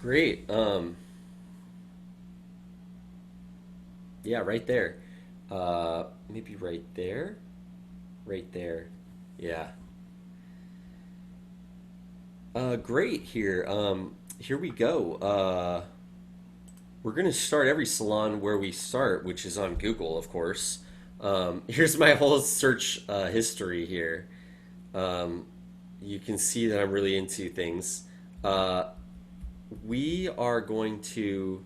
Great. Yeah, right there. Maybe right there. Right there. Yeah. Great here. Here we go. We're gonna start every salon where we start, which is on Google, of course. Here's my whole search history here. Um, you can see that I'm really into things. Uh, we are going to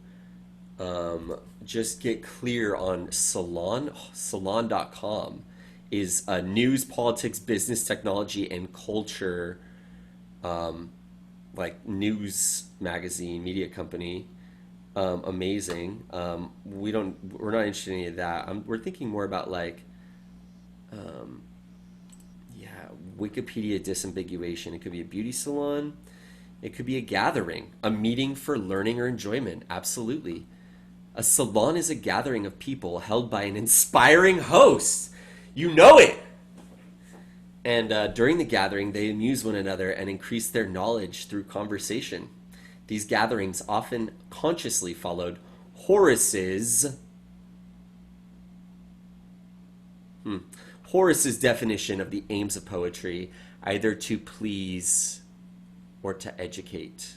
just get clear on Salon. Salon.com is a news, politics, business, technology, and culture like news magazine, media company. Amazing. We're not interested in any of that. We're thinking more about like, yeah, Wikipedia disambiguation. It could be a beauty salon. It could be a gathering, a meeting for learning or enjoyment. Absolutely. A salon is a gathering of people held by an inspiring host. You know it! And during the gathering, they amuse one another and increase their knowledge through conversation. These gatherings often consciously followed Horace's Horace's definition of the aims of poetry, either to please or to educate.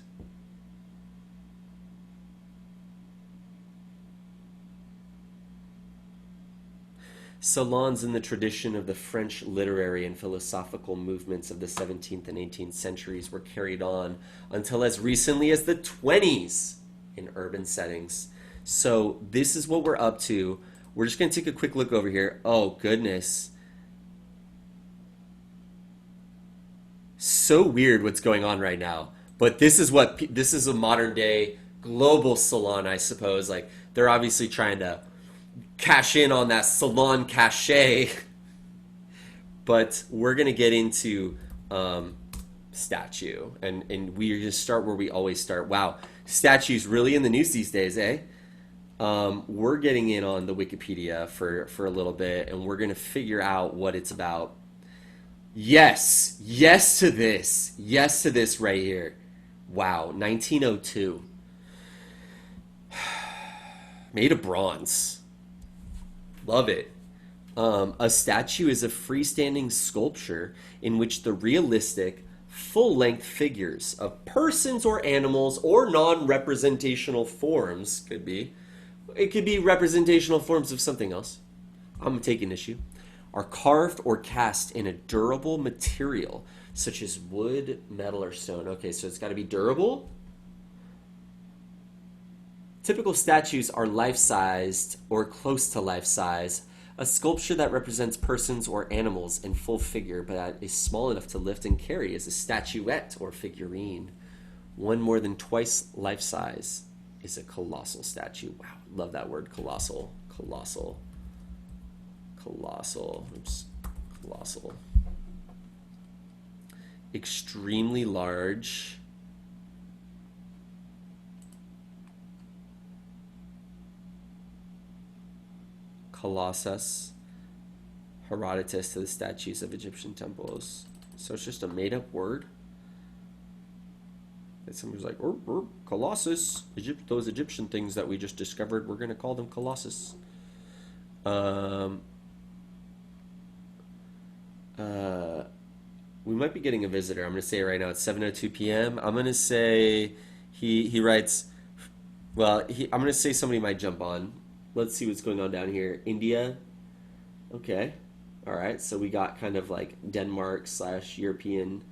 Salons in the tradition of the French literary and philosophical movements of the 17th and 18th centuries were carried on until as recently as the 20s in urban settings. So, this is what we're up to. We're just going to take a quick look over here. Oh, goodness. So weird what's going on right now. But this is a modern day global salon, I suppose. Like, they're obviously trying to cash in on that salon cachet. But we're gonna get into statue, and we're gonna start where we always start. Wow, statues really in the news these days, eh? We're getting in on the Wikipedia for a little bit, and we're gonna figure out what it's about. Yes, yes to this right here. Wow, 1902, made of bronze. Love it. A statue is a freestanding sculpture in which the realistic, full length figures of persons or animals or non representational forms it could be representational forms of something else. I'm taking issue. Are carved or cast in a durable material such as wood, metal, or stone. Okay, so it's got to be durable. Typical statues are life-sized or close to life-size. A sculpture that represents persons or animals in full figure but that is small enough to lift and carry is a statuette or figurine. One more than twice life-size is a colossal statue. Wow, love that word, colossal. Colossal. Colossal. Oops. Colossal. Extremely large. Colossus, Herodotus to the statues of Egyptian temples. So it's just a made up word. And somebody's like, Colossus. Those Egyptian things that we just discovered, we're going to call them Colossus. Um, uh, we might be getting a visitor. I'm going to say it right now. It's 7:02 p.m. I'm going to say he writes, I'm going to say somebody might jump on. Let's see what's going on down here. India. Okay. All right. So we got kind of like Denmark / European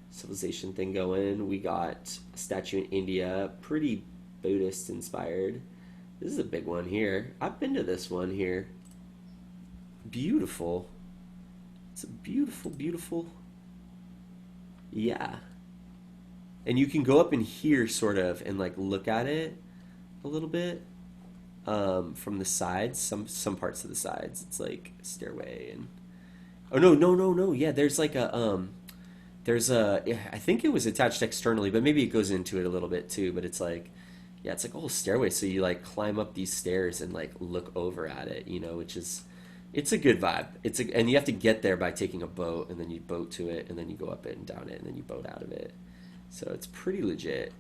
civilization thing going. We got a statue in India, pretty Buddhist inspired. This is a big one here. I've been to this one here. Beautiful. It's a beautiful, beautiful. Yeah. And you can go up in here sort of and like look at it a little bit from the sides, some parts of the sides. It's like stairway and oh no. Yeah, there's like a there's a yeah, I think it was attached externally, but maybe it goes into it a little bit too. But it's like yeah, it's like a whole stairway. So you like climb up these stairs and like look over at it, which is it's a good vibe. And you have to get there by taking a boat, and then you boat to it, and then you go up it and down it, and then you boat out of it. So it's pretty legit.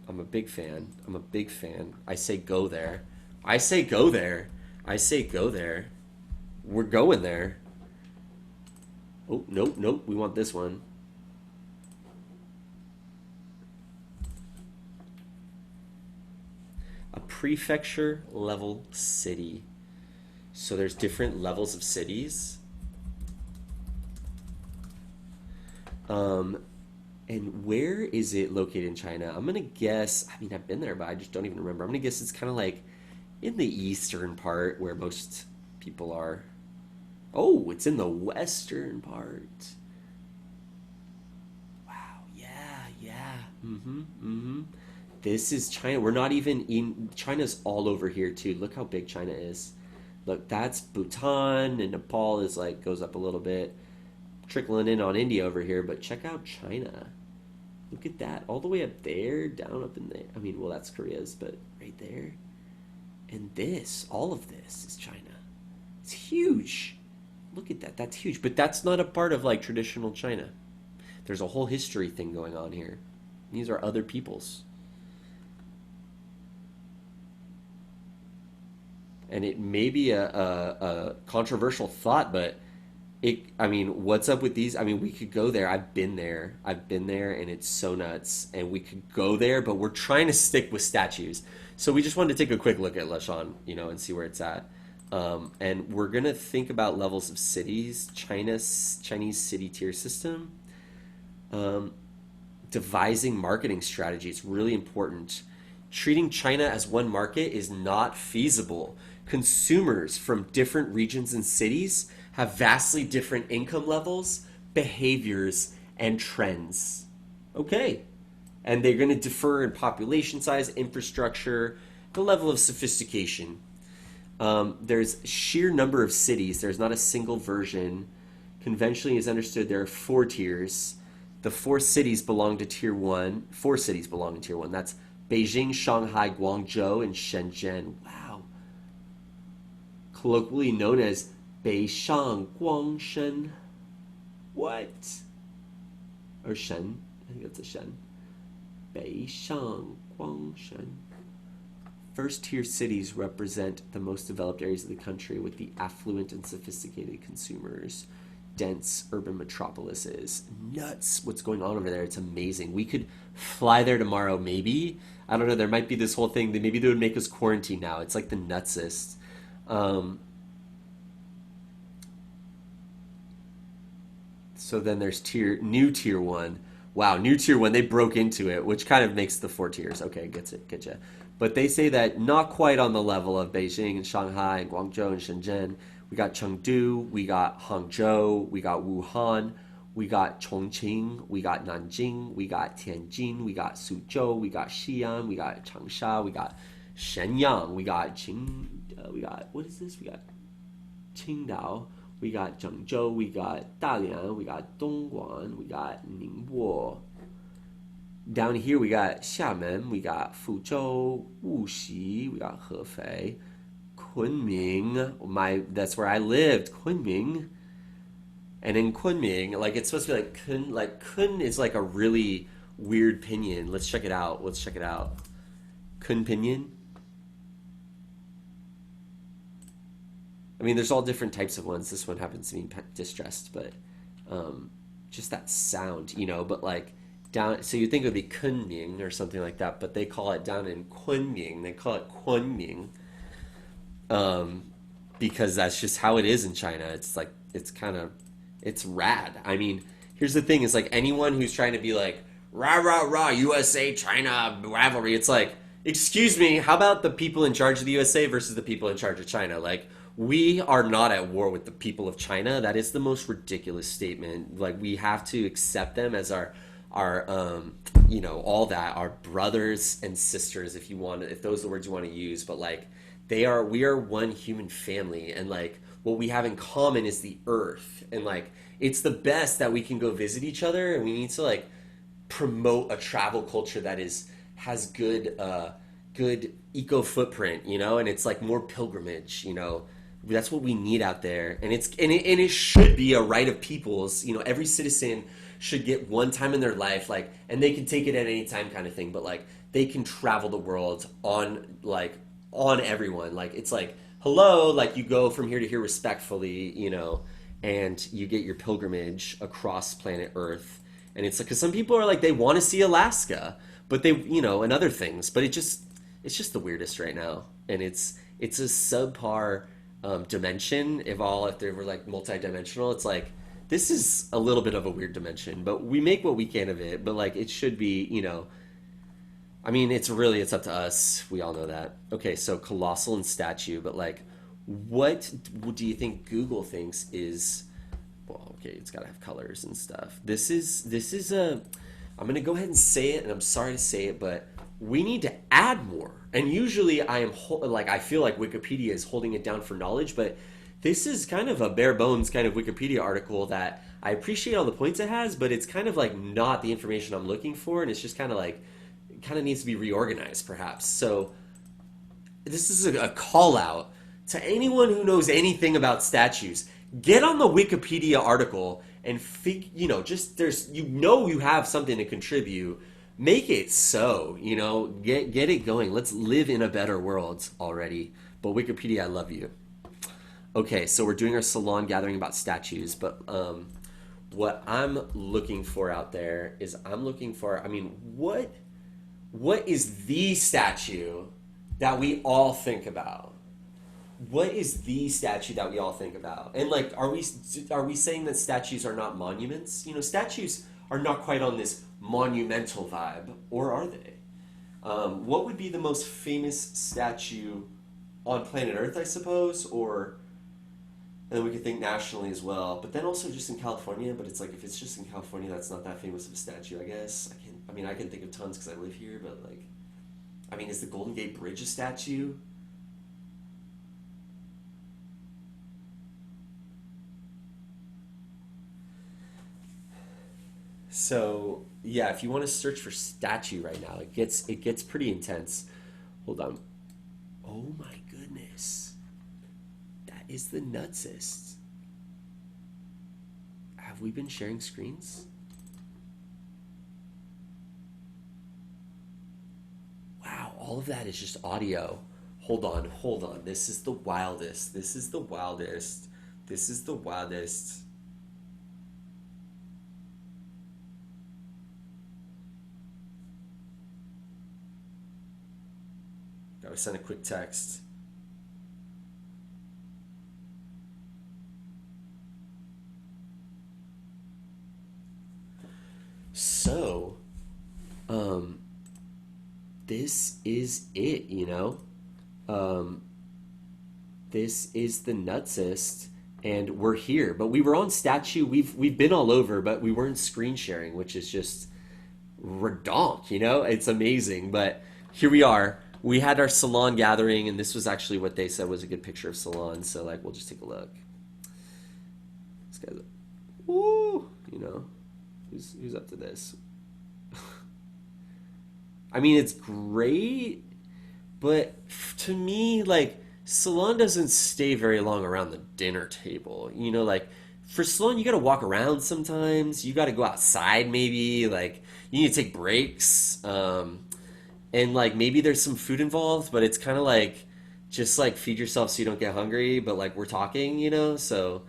I'm a big fan. I'm a big fan. I say go there. I say go there. I say go there. We're going there. Oh, nope, nope. We want this one. A prefecture level city. So there's different levels of cities. Um, and where is it located in China? I'm gonna guess. I mean, I've been there, but I just don't even remember. I'm gonna guess it's kind of like in the eastern part where most people are. Oh, it's in the western part. Wow. Yeah. Yeah. Mm-hmm. Mm-hmm. This is China. We're not even in. China's all over here too. Look how big China is. Look, that's Bhutan, and Nepal is like goes up a little bit, trickling in on India over here. But check out China. Look at that, all the way up there, down up in there. I mean, well, that's Korea's, but right there. And this, all of this is China. It's huge. Look at that. That's huge. But that's not a part of like traditional China. There's a whole history thing going on here. These are other peoples. And it may be a controversial thought, but I mean, what's up with these? I mean, we could go there. I've been there, and it's so nuts. And we could go there, but we're trying to stick with statues. So we just wanted to take a quick look at Leshan, and see where it's at. And we're gonna think about levels of cities, Chinese city tier system, um, devising marketing strategy. It's really important. Treating China as one market is not feasible. Consumers from different regions and cities have vastly different income levels, behaviors, and trends. Okay. And they're going to differ in population size, infrastructure, the level of sophistication. There's sheer number of cities. There's not a single version. Conventionally, is understood there are four tiers. The four cities belong to tier one. Four cities belong to tier one. That's Beijing, Shanghai, Guangzhou, and Shenzhen. Wow. Colloquially known as Beishang Guangshen. What? Or Shen. I think that's a Shen. Beishang Guangshen. First tier cities represent the most developed areas of the country with the affluent and sophisticated consumers. Dense urban metropolises. Nuts what's going on over there. It's amazing. We could fly there tomorrow, maybe. I don't know. There might be this whole thing that maybe they would make us quarantine now. It's like the nutsest. Um, so then there's new tier one. Wow, new tier one. They broke into it, which kind of makes the four tiers. Okay, gets it, get you. But they say that not quite on the level of Beijing and Shanghai and Guangzhou and Shenzhen. We got Chengdu, we got Hangzhou, we got Wuhan, we got Chongqing, we got Nanjing, we got Tianjin, we got Suzhou, we got Xi'an, we got Changsha, we got Shenyang, we got we got what is this? We got Qingdao, we got Zhengzhou, we got Dalian, we got Dongguan, we got Ningbo. Down here we got Xiamen, we got Fuzhou, Wuxi, we got Hefei, Kunming. That's where I lived, Kunming. And in Kunming, like it's supposed to be like Kun is like a really weird pinyin. Let's check it out. Let's check it out. Kun pinyin. I mean, there's all different types of ones. This one happens to be distressed, but just that sound, But like down, so you think it would be Kunming or something like that, but they call it down in Kunming. They call it Kunming, because that's just how it is in China. It's like it's rad. I mean, here's the thing: is like anyone who's trying to be like rah rah rah USA China rivalry. It's like, excuse me, how about the people in charge of the USA versus the people in charge of China? Like, we are not at war with the people of China. That is the most ridiculous statement. Like, we have to accept them as our all that, our brothers and sisters, if those are the words you want to use. But like, we are one human family, and like what we have in common is the earth, and like it's the best that we can go visit each other, and we need to like promote a travel culture that has good eco footprint, and it's like more pilgrimage, That's what we need out there, and it should be a right of people's. Every citizen should get one time in their life, like, and they can take it at any time, kind of thing. But like, they can travel the world on everyone. Like, it's like, hello, like, you go from here to here respectfully, and you get your pilgrimage across planet Earth. And it's like, because some people are like, they want to see Alaska, but and other things, but it's just the weirdest right now, and it's a subpar dimension. If they were like multi-dimensional, it's like, this is a little bit of a weird dimension, but we make what we can of it. But like, it should be, I mean, it's up to us. We all know that. Okay, so colossal and statue, but like, what do you think Google thinks is? Well, okay, it's got to have colors and stuff. This is a. I'm gonna go ahead and say it, and I'm sorry to say it, but we need to add more. And usually, I feel like Wikipedia is holding it down for knowledge, but this is kind of a bare bones kind of Wikipedia article that I appreciate all the points it has, but it's kind of like not the information I'm looking for, and it's just kind of like, it kind of needs to be reorganized, perhaps. So this is a call out to anyone who knows anything about statues. Get on the Wikipedia article and just you have something to contribute. Make it so, get it going. Let's live in a better world already. But Wikipedia, I love you. Okay, so we're doing our salon gathering about statues, but what I'm looking for out there is what is the statue that we all think about? What is the statue that we all think about? And like, are we saying that statues are not monuments? Statues are not quite on this monumental vibe, or are they? What would be the most famous statue on planet Earth, I suppose, or and then we could think nationally as well, but then also just in California. But it's like, if it's just in California, that's not that famous of a statue, I guess. I can think of tons because I live here, but like, is the Golden Gate Bridge a statue? So yeah, if you want to search for statue right now, it gets pretty intense. Hold on. Oh my goodness, that is the nutsest. Have we been sharing screens? Wow, all of that is just audio. Hold on. This is the wildest. This is the wildest. This is the wildest. Gotta send a quick text. So, um, this is it. Um, this is the nutsest, and we're here. But we were on statue. We've been all over, but we weren't screen sharing, which is just redonk. It's amazing. But here we are. We had our salon gathering, and this was actually what they said was a good picture of salon. So like, we'll just take a look. This guy's, woo, who's up to this? It's great, but to me, like, salon doesn't stay very long around the dinner table. Like, for salon, you got to walk around sometimes. You got to go outside, maybe. Like, you need to take breaks. And like, maybe there's some food involved, but it's kind of like, just like, feed yourself so you don't get hungry. But like, we're talking. So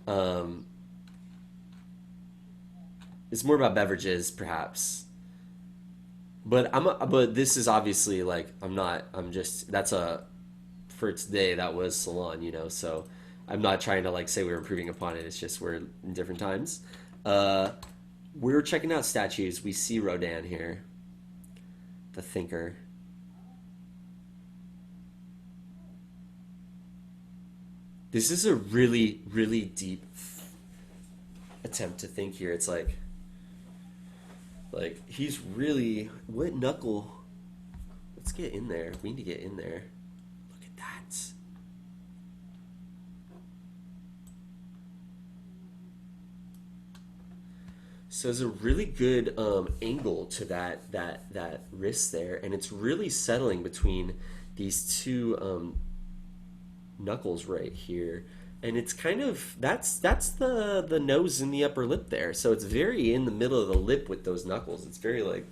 um, it's more about beverages, perhaps. But this is obviously like, I'm not. I'm just that's a for today that was salon. So I'm not trying to like say we're improving upon it. It's just we're in different times. Uh, we were checking out statues. We see Rodin here, the thinker. This is a really, really deep attempt to think here. It's like he's really, what knuckle? Let's get in there. We need to get in there. Look at that. So there's a really good angle to that wrist there, and it's really settling between these two knuckles right here. And it's kind of that's the nose and the upper lip there. So it's very in the middle of the lip with those knuckles. It's very like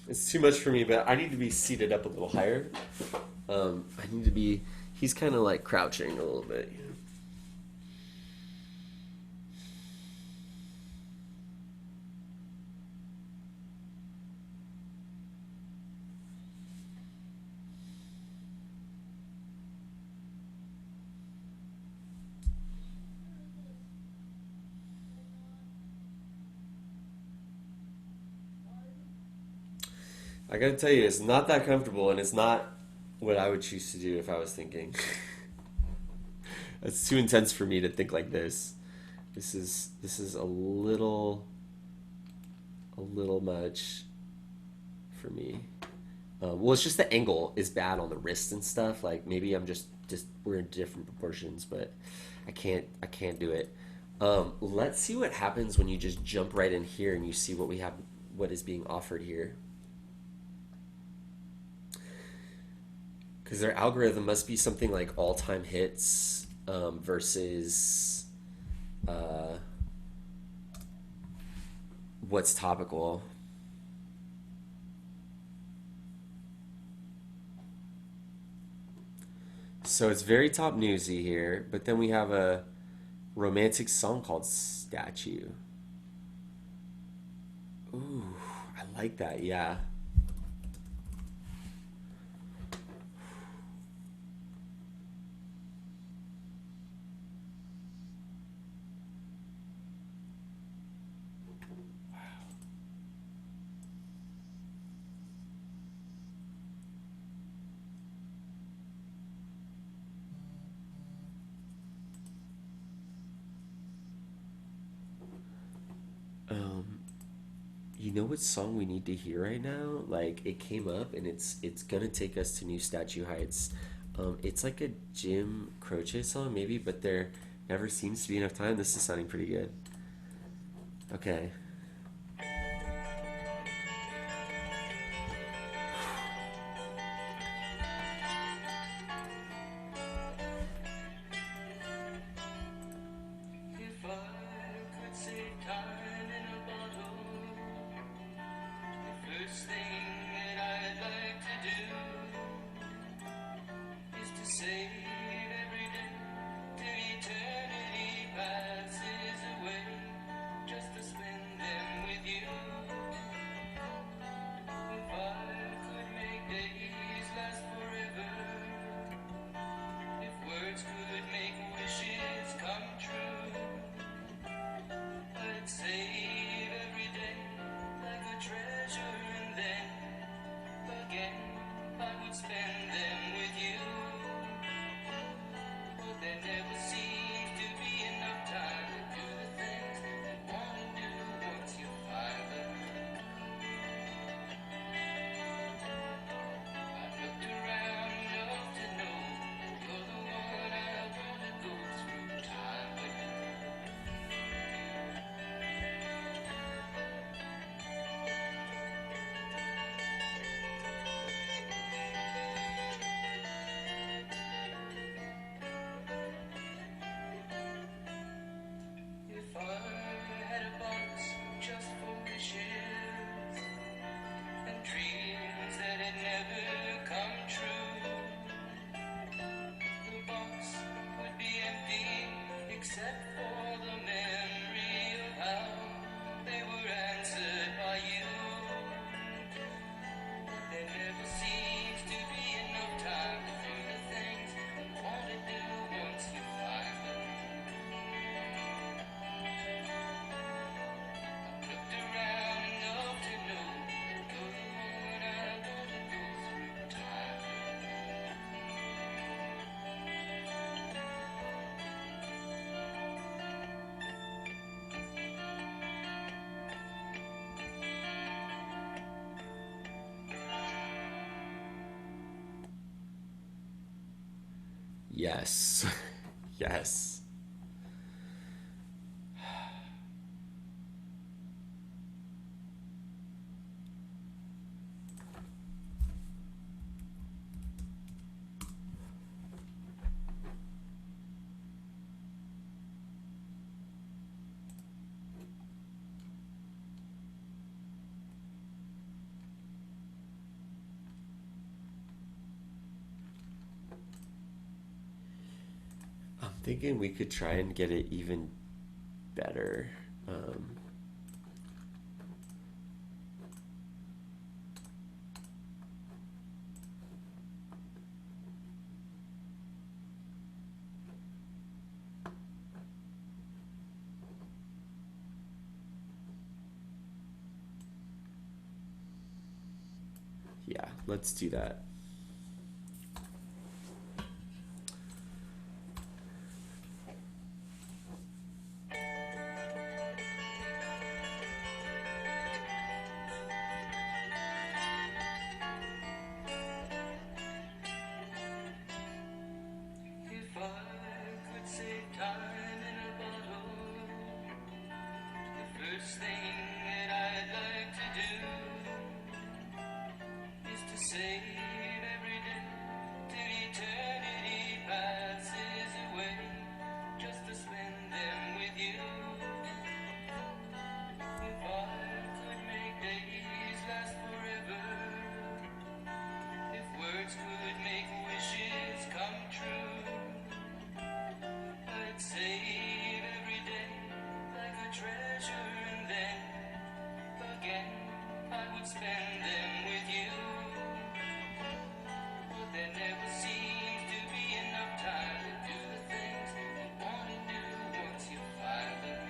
it's too much for me, but I need to be seated up a little higher. I need to be. He's kind of like crouching a little bit. I gotta tell you, it's not that comfortable, and it's not what I would choose to do if I was thinking. It's too intense for me to think like this. This is a little much for me. Well, it's just the angle is bad on the wrist and stuff. Like maybe I'm just we're in different proportions, but I can't do it. Let's see what happens when you just jump right in here and you see what we have, what is being offered here. Because their algorithm must be something like all-time hits versus uh, what's topical. So it's very top newsy here, but then we have a romantic song called Statue. Ooh, I like that. Yeah. Um, you know what song we need to hear right now? Like it came up and it's gonna take us to new statue heights. It's like a Jim Croce song maybe, but there never seems to be enough time. This is sounding pretty good. Okay. If I could save time in a bottle, the first thing that I'd like to do is to save every day till eternity passes away, just to spend them with you. If I could make days last forever, if words could make wishes come true, I'd save every day like a treasure, and then again I would spend them with you. But there never seems to be enough time to do the things you wanna do once you find them. I've looked around enough to know that you're the one I wanna go through time with. Yes. Yes. I'm thinking we could try and get it even better. Um, yeah, let's do that. If I could save time in a bottle, the first thing that I'd like to do is to save every day till eternity passes away, just to spend them with you. If I could make days last forever, if words could make wishes come true, I'd save every day like a treasure, and then again I would spend them with you. But there never seems to be enough time to do the things you want to do once you find them.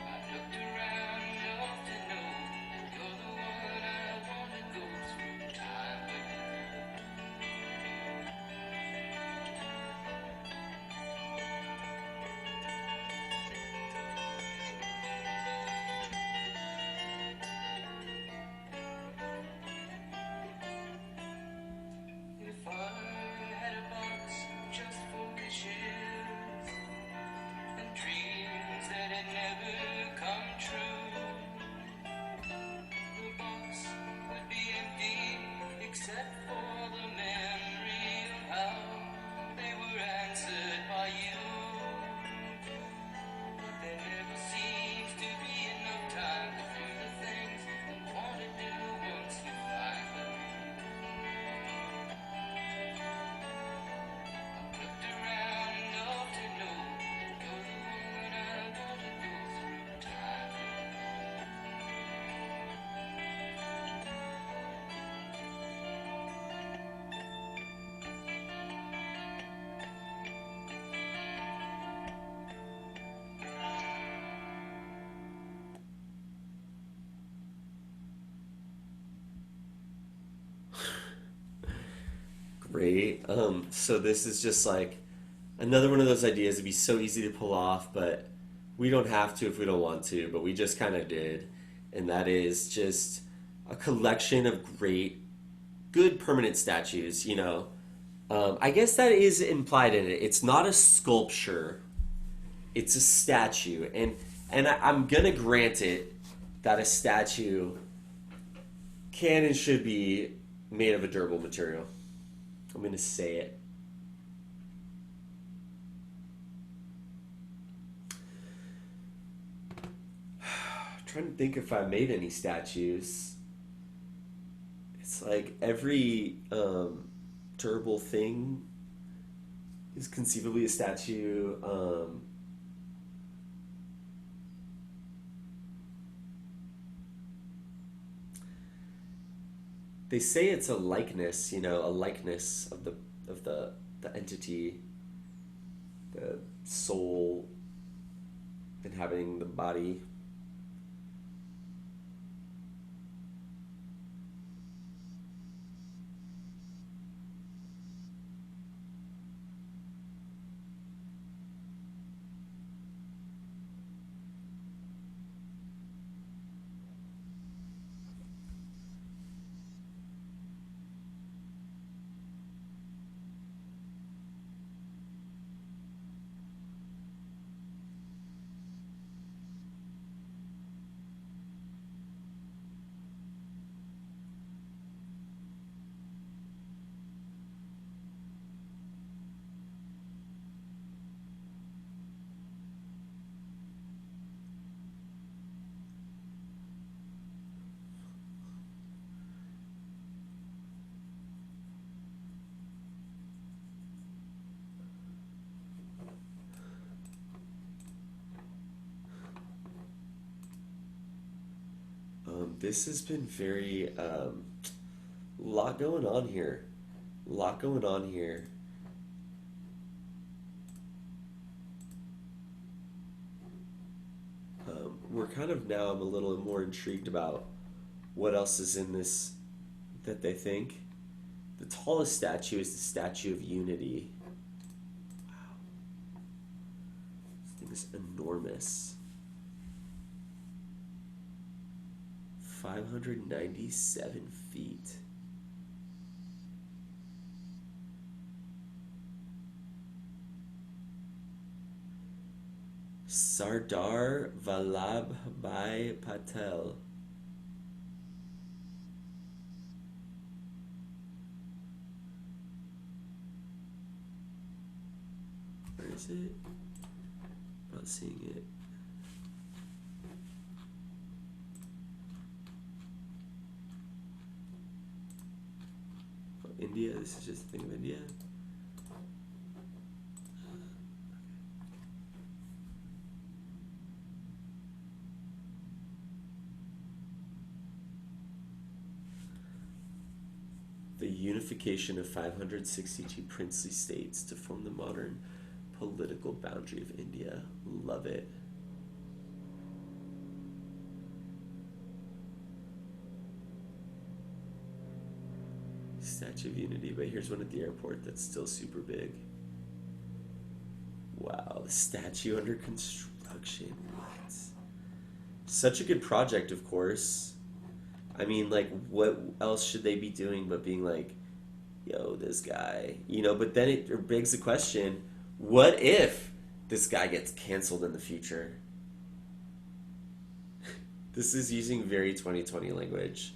I've looked around enough to know that you're the one I want to go through time with. If I had a box just for wishes and dreams that had never come true, the box would be empty except for the memory of how they were answered by you. But there never seems to be enough time to do the things you want to do once you find them. Looked around enough to know you're the one I want to go through time. Great. So this is just like another one of those ideas that'd be so easy to pull off, but we don't have to if we don't want to, but we just kind of did. And that is just a collection of great, good permanent statues, you know. I guess that is implied in it. It's not a sculpture, it's a statue. I'm going to grant it that a statue can and should be made of a durable material. I'm going to say it. I'm trying to think if I made any statues. It's like every durable thing is conceivably a statue. They say it's a likeness, you know, a likeness of the entity, the soul inhabiting the body. This has been very lot going on here. Lot going on here. We're kind of now. I'm a little more intrigued about what else is in this that they think. The tallest statue is the Statue of Unity. Wow, this thing is enormous. 597 feet. Sardar Vallabhbhai Patel. Where is it? Not seeing it. Oh, India. This is just a thing of India. The unification of 562 princely states to form the modern political boundary of India. Love it. Statue of Unity, but here's one at the airport that's still super big. Wow, the statue under construction. What? Such a good project, of course. I mean, like, what else should they be doing but being like, yo, this guy, But then it begs the question: what if this guy gets canceled in the future? This is using very 2020 language.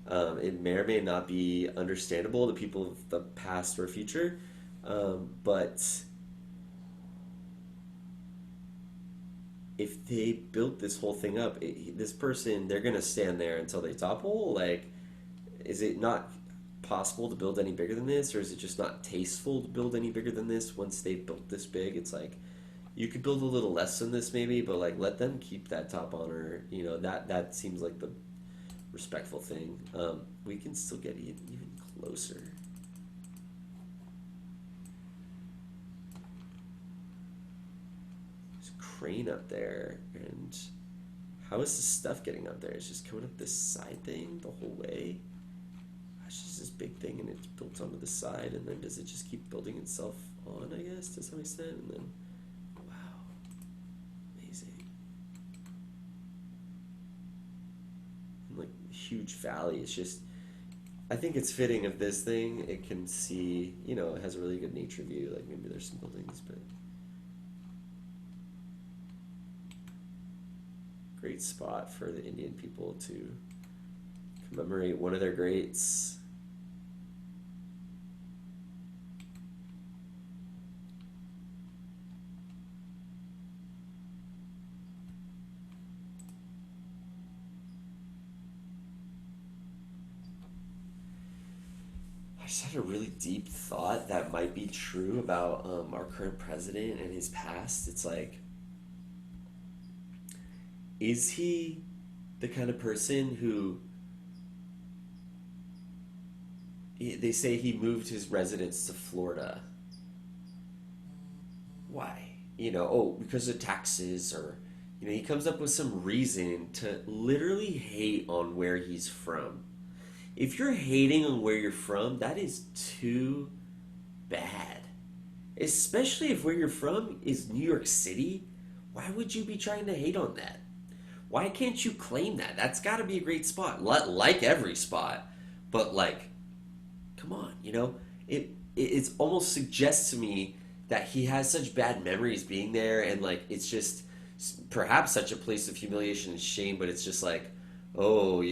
It may or may not be understandable to people of the past or future, but if they built this whole thing up, this person, they're gonna stand there until they topple. Like, is it not possible to build any bigger than this, or is it just not tasteful to build any bigger than this? Once they built this big, it's like you could build a little less than this maybe, but like let them keep that top honor. That seems like the respectful thing. We can still get even closer. Crane up there, and how is the stuff getting up there? It's just coming up this side thing the whole way. It's just this big thing, and it's built onto the side, and then does it just keep building itself on, I guess, to some extent? And then, wow, amazing. And like huge valley. It's just, I think it's fitting of this thing. It can see, it has a really good nature view. Like maybe there's some buildings, but great spot for the Indian people to commemorate one of their greats. I just had a really deep thought that might be true about our current president and his past. It's like, is he the kind of person who they say he moved his residence to Florida? Why? Oh, because of taxes, or he comes up with some reason to literally hate on where he's from. If you're hating on where you're from, that is too bad. Especially if where you're from is New York City. Why would you be trying to hate on that? Why can't you claim that? That's got to be a great spot, like every spot. But like, come on, it almost suggests to me that he has such bad memories being there, and like it's just perhaps such a place of humiliation and shame. But it's just like, oh,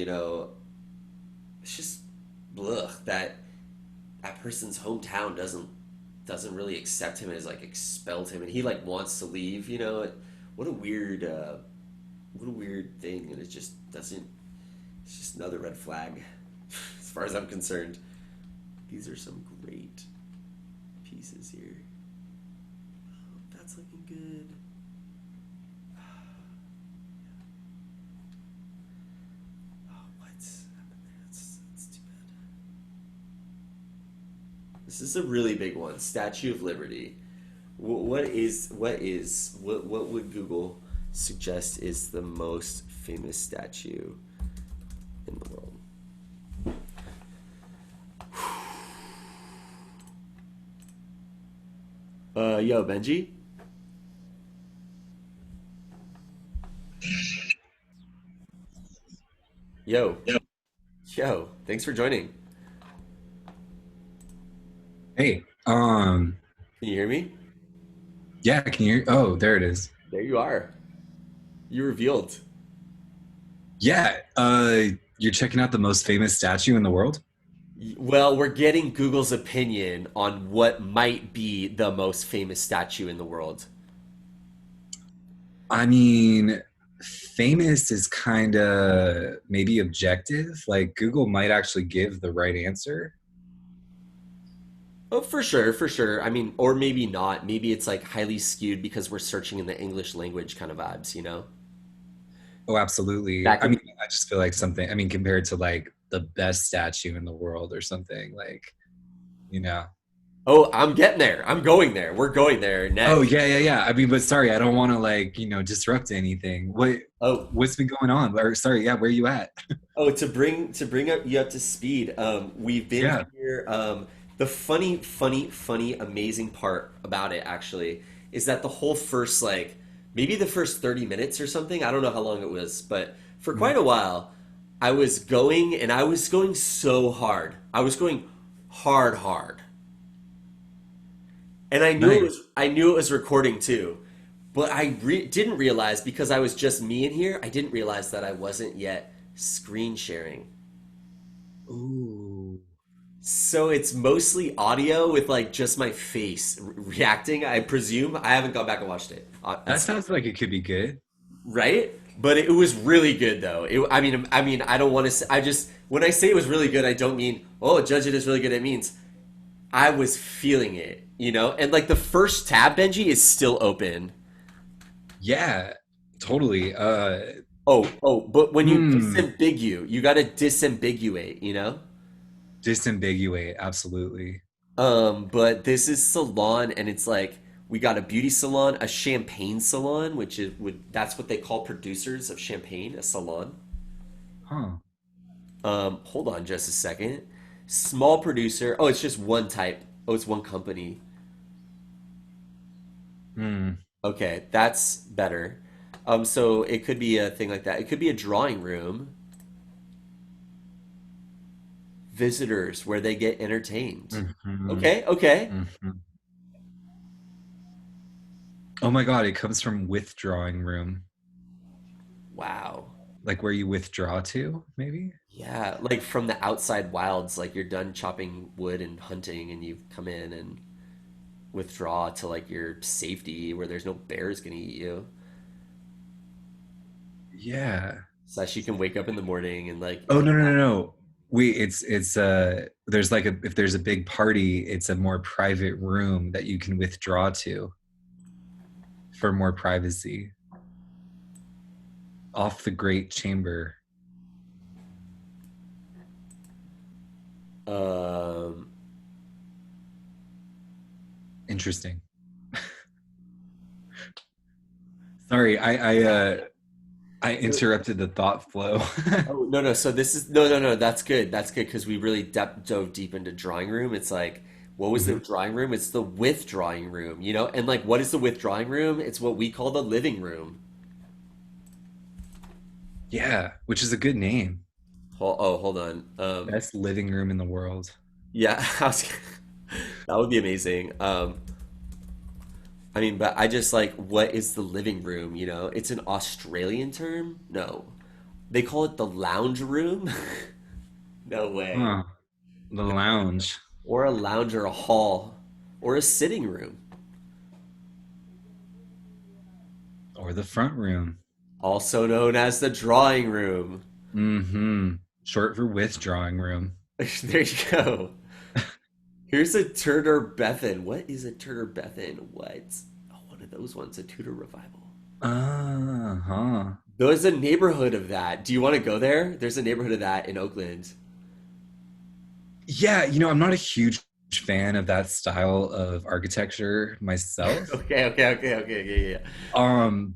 it's just that person's hometown doesn't really accept him, and has like expelled him, and he like wants to leave. What a weird. What a weird thing, and it just doesn't. It's just another red flag, as far as I'm concerned. These are some great pieces here. Oh, that's looking good. Oh This is a really big one. Statue of Liberty. What would Google suggest is the most famous statue in the world? Yo, Benji. Yo, yo. Thanks for joining. Hey, Can you hear me? yeah, can you hear? Oh, there it is. There you are. You revealed. Yeah, you're checking out the most famous statue in the world? Well, we're getting Google's opinion on what might be the most famous statue in the world. I mean, famous is kind of maybe objective. Like Google might actually give the right answer. Oh, for sure, for sure. I mean, or maybe not. Maybe it's like highly skewed because we're searching in the English language kind of vibes, you know? Oh, absolutely. That I could. mean, I just feel like something, I mean, compared to like the best statue in the world or something, like, you know. Oh, I'm getting there. I'm going there. We're going there Oh, next. yeah, yeah, yeah. I mean, but sorry, I don't want to like, disrupt anything. Oh, What's been going on? Or sorry, yeah, where you at? oh, to bring you up to speed. We've been Yeah. here. The funny, amazing part about it actually is that the whole first like maybe the first 30 minutes or something. I don't know how long it was, but for quite a while, I was going so hard. I was going hard. And Nice. I knew it was recording too, but didn't realize because I was just me in here. I didn't realize that I wasn't yet screen sharing. Ooh, So it's mostly audio with like just my face reacting. I presume I haven't gone back and watched it. that sounds like it could be good. Right, but it was really good though. I don't want to. I just when I say it was really good, I don't mean oh, judge it as really good. It means I was feeling it, you know. And like the first tab, Benji, is still open. Yeah, totally. But when you Hmm, disambiguate, you got to disambiguate, you know? disambiguate, absolutely. But this is Salon, and it's like we got a beauty salon, a champagne salon, which is would that's what they call producers of champagne, a salon. Huh. Hold on just a second. Small producer. Oh, it's just one type. Oh, it's one company. Hmm. Okay, that's better. So it could be a thing like that. It could be a drawing room, visitors where they get entertained. Hmm. Okay. Hmm. Oh my God, it comes from withdrawing room, Wow. like where you withdraw to, maybe? Yeah, like from the outside wilds, like you're done chopping wood and hunting, and you come in and withdraw to like your safety where there's no bears gonna eat you. Yeah. So that you can wake up in the morning and like Oh no, no, no, no. There's like a if there's a big party, it's a more private room that you can withdraw to for more privacy. Off the great chamber. um Interesting. Sorry, I interrupted the thought flow. oh no, so this is no, that's good. That's good because we really dove deep into drawing room. It's like what was the Mhm. drawing room? It's the withdrawing room, you know? And like what is the withdrawing room? It's what we call the living room. Yeah, which is a good name. Hold on. Best living room in the world. Yeah, that would be amazing. I mean, but I just like, what is the living room? You know, it's an Australian term. No, they call it the lounge room. No way. Huh. The lounge Or a lounge or a hall or a sitting room, or the front room. also known as the drawing room. Mm-hmm. Short for withdrawing room. There you go. Here's a Tudor Bethan. What is a Tudor Bethan? What? Oh, one of those ones, a Tudor revival. Uh-huh. There's a neighborhood of that. Do you want to go there? There's a neighborhood of that in Oakland. Yeah, I'm not a huge fan of that style of architecture myself. Okay, yeah.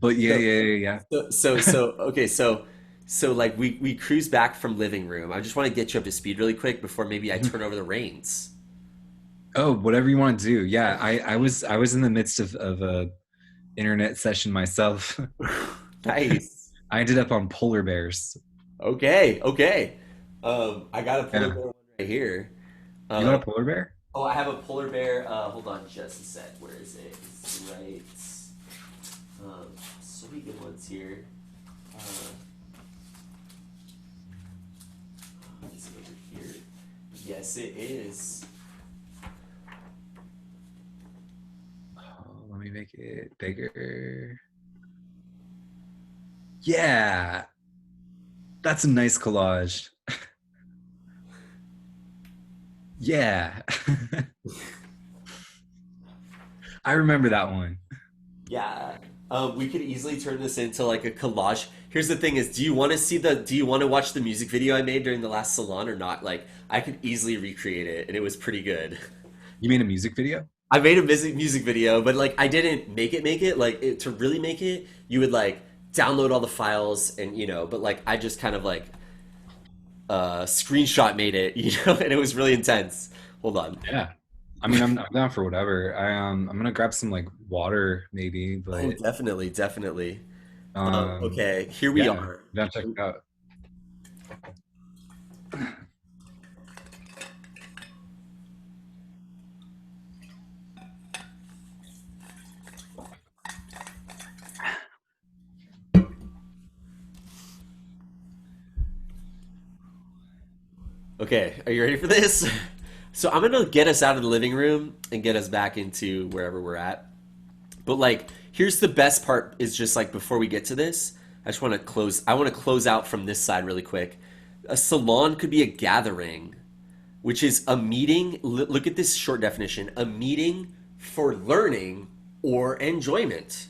But yeah, So, yeah, yeah, okay, so like we cruise back from living room. I just want to get you up to speed really quick before maybe I yeah. turn over the reins. Oh, whatever you want to do. Yeah, I was in the midst of a internet session myself. Nice. I ended up on polar bears. Okay. I got a polar Yeah. bear one right here. You got Um, a polar bear? oh, I have a polar bear. Hold on just a sec. Where is it? It's right. So many good ones here. Is it over here? Yes, it is. Oh, let me make it bigger. Yeah, that's a nice collage. Yeah. I remember that one. Yeah. We could easily turn this into like a collage. Here's the thing is, do you want to watch the music video I made during the last salon or not? Like, I could easily recreate it and it was pretty good. You made a music video? I made a music video, but like I didn't make it. Like to really make it, you would like download all the files and but like I just kind of like screenshot made it, and it was really intense. Hold on. Yeah. I mean, I'm down for whatever. I'm gonna grab some like water maybe, Oh, but definitely. um, Okay, here we yeah, are. down check it out. Okay, are you ready for this? So I'm gonna get us out of the living room and get us back into wherever we're at. But like, here's the best part is just like before we get to this, I want to close out from this side really quick. A salon could be a gathering, which is a meeting. Look at this short definition: a meeting for learning or enjoyment.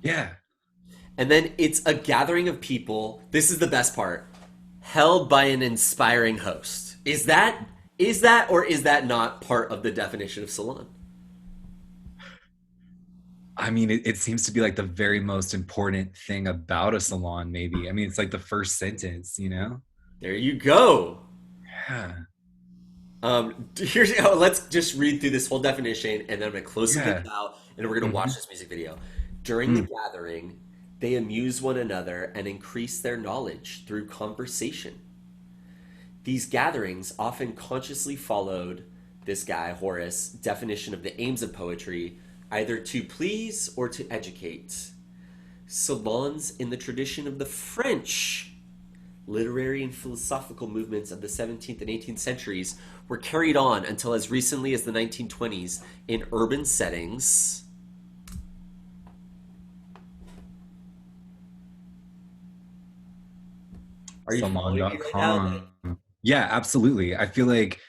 Yeah. And then it's a gathering of people. This is the best part. Held by an inspiring host. Is that or is that not part of the definition of salon? I mean, it seems to be like the very most important thing about a salon, maybe. I mean, it's like the first sentence, you know? There you go. Yeah. Here's how. Let's just read through this whole definition, and then I'm gonna close some things Yeah. out, and then we're gonna watch Hmm. this music video. During the Mm. gathering, they amuse one another and increase their knowledge through conversation. These gatherings often consciously followed this guy Horace definition of the aims of poetry, either to please or to educate. Salons in the tradition of the French literary and philosophical movements of the 17th and 18th centuries were carried on until as recently as the 1920s in urban settings. Are you following me right now? Like, Salon.com. Yeah, absolutely. I feel like,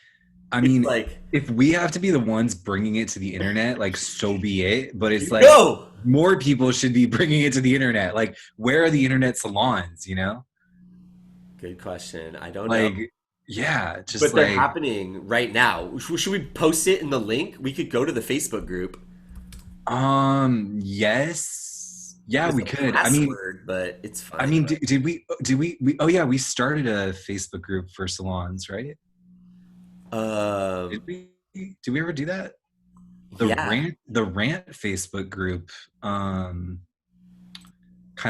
I it's mean, like, if we have to be the ones bringing it to the internet, like, so be it. But here it's we like go! more people should be bringing it to the internet. Like, where are the internet salons, you know? Good question. I don't know. Like, yeah, just But they're like, happening right now. Should we post it in the link? We could go to the Facebook group. yes. Yeah, There's we a could. password, but it's I fine. mean, did we, oh yeah, we started a Facebook group for salons, right? Did Um, we? Did we ever do that? yeah. The rant Facebook group kind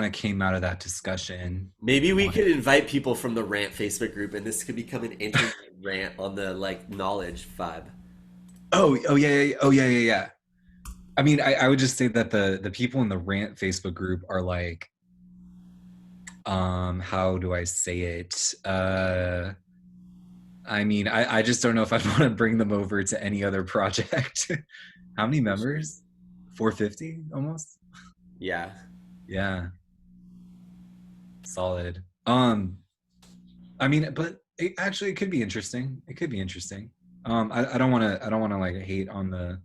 of came out of that discussion. Maybe we could invite people from the rant Facebook group, and this could become an internet rant on the like knowledge vibe. Oh yeah, oh yeah. I mean, I would just say that the people in the rant Facebook group are like, how do I say it? I mean, I just don't know if I'd want to bring them over to any other project. How many members? 450 almost? Yeah. Yeah, solid. I mean, but actually, it could be interesting. It could be interesting. I don't want to like hate on the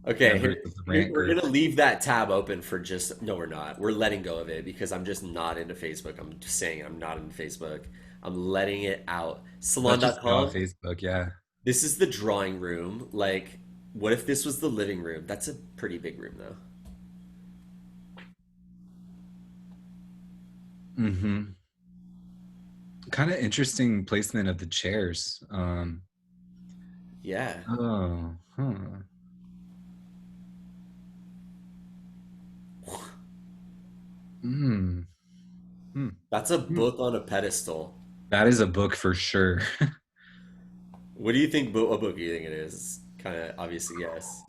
Okay, members of the rant we're group. gonna leave that tab open for just no, we're not. We're letting go of it because I'm just not into Facebook. I'm just saying I'm not into Facebook. I'm letting it out. Let's just get off Salon.com. Facebook. Yeah. This is the drawing room. Like, what if this was the living room? That's a pretty big room, though. Mm-hmm. Kind of interesting placement of the chairs. Yeah. Oh, huh. Mm, hmm, That's a hmm. book on a pedestal. That is a book for sure. What do you think? What book do you think it is? Kind of obviously, yes.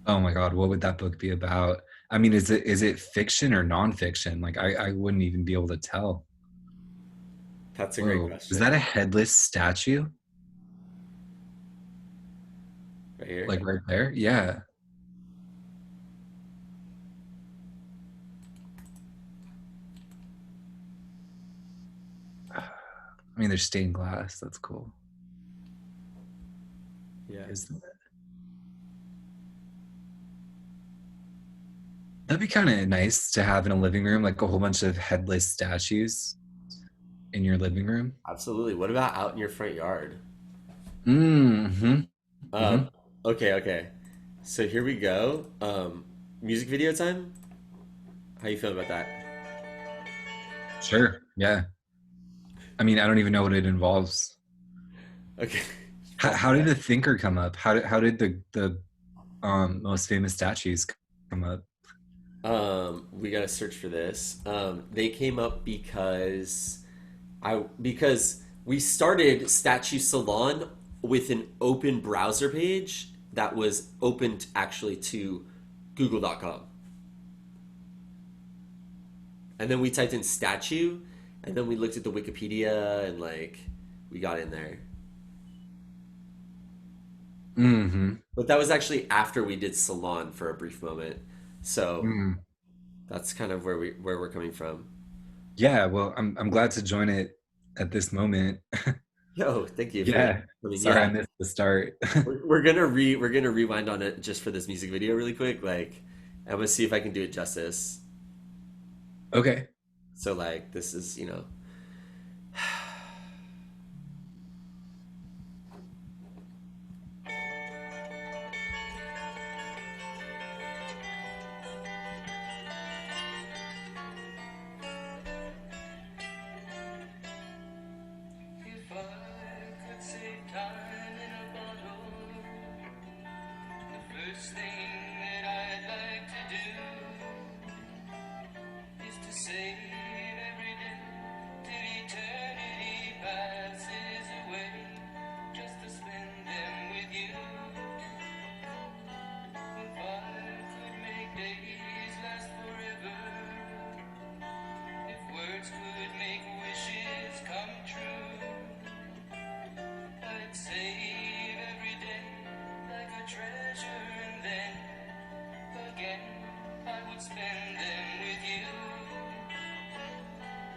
Oh my God, what would that book be about? I mean, is it fiction or nonfiction? Like I wouldn't even be able to tell. That's a great Whoa, is question. that a headless statue? Right here. Like right there? Yeah. I mean, there's stained glass. That's cool. Yeah. Is that'd be kind of nice to have in a living room, like a whole bunch of headless statues in your living room. Absolutely. What about out in your front yard? Mm-hmm. Uh, Mm-hmm. okay, okay. So here we go. Music video time. How you feeling about that? Sure. Yeah. I mean, I don't even know what it involves. Okay. How did the thinker come up? How did the most famous statues come up? We gotta search for this. They came up because we started Statue Salon with an open browser page that was opened actually to Google.com. And then we typed in statue, and then we looked at the Wikipedia and like we got in there. Mm-hmm. But that was actually after we did Salon for a brief moment. So Mm. that's kind of where we're coming from. Yeah. Well, I'm glad to join it at this moment. Yo, thank you for Yeah. coming. Sorry, I Yeah, missed the start. we're gonna rewind on it just for this music video really quick. Like, I'm gonna see if I can do it justice. Okay. So like, this is If I could save time in a bottle, the first thing that I'd like to do is to save every day till eternity passes away, just to spend them with you. If I could make days last forever, if words could make wishes come true, I'd save every day like a treasure, and then again I would spend them with you.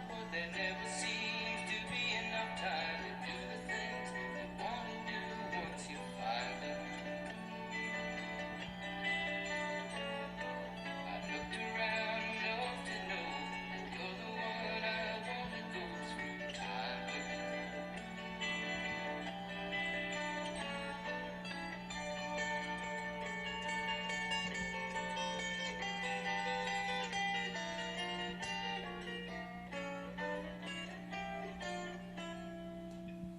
But there never seems to be enough time to do the things you want to do once you find them. I've looked around enough to know that you're the one I want to go through time with.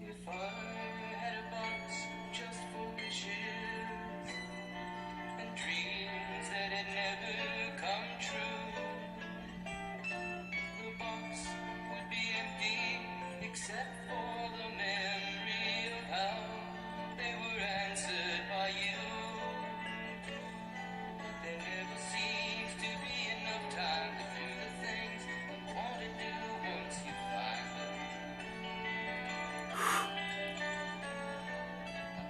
If I had a box just for wishes and dreams that had never come true, the box would be empty except for the memory of how they were answered by you. But there never seems to be enough time to do the things you want to do once you find them.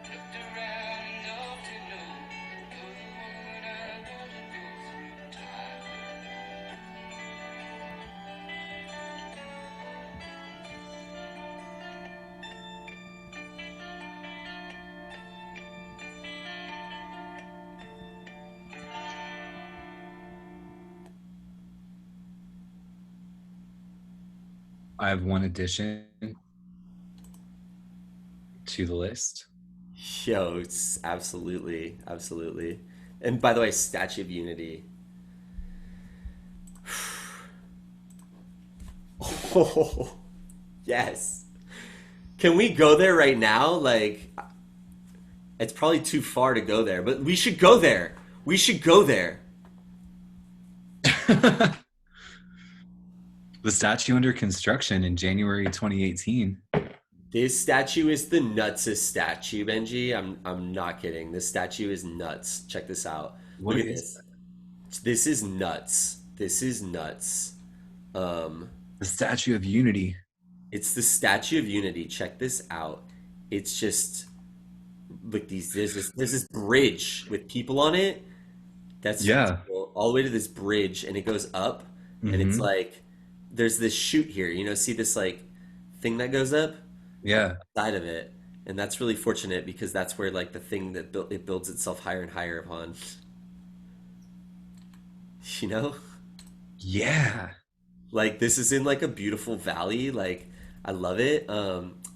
Looked around enough to know you're the one I want to go through time with. I have one addition. to the list. Yo, it's absolutely, absolutely. And by the way, Statue of Unity. Oh, yes. Can we go there right now? Like, it's probably too far to go there, but we should go there. We should go there. The statue under construction in January 2018. This statue is the nutsest statue, Benji. I'm not kidding. This statue is nuts. Check this out. Look What at is this. This is nuts. This is nuts. Um, the Statue of Unity? it's the Statue of Unity. Check this out. It's just like these. There's this bridge with people on it. That's Yeah. all the way to this bridge, and it goes up, and it's Hmm. like there's this chute here. See this like thing that goes up Yeah. side of it, and that's really fortunate because that's where like the thing that it builds itself higher and higher upon. You know, Yeah. like this is in like a beautiful valley. Like I love it.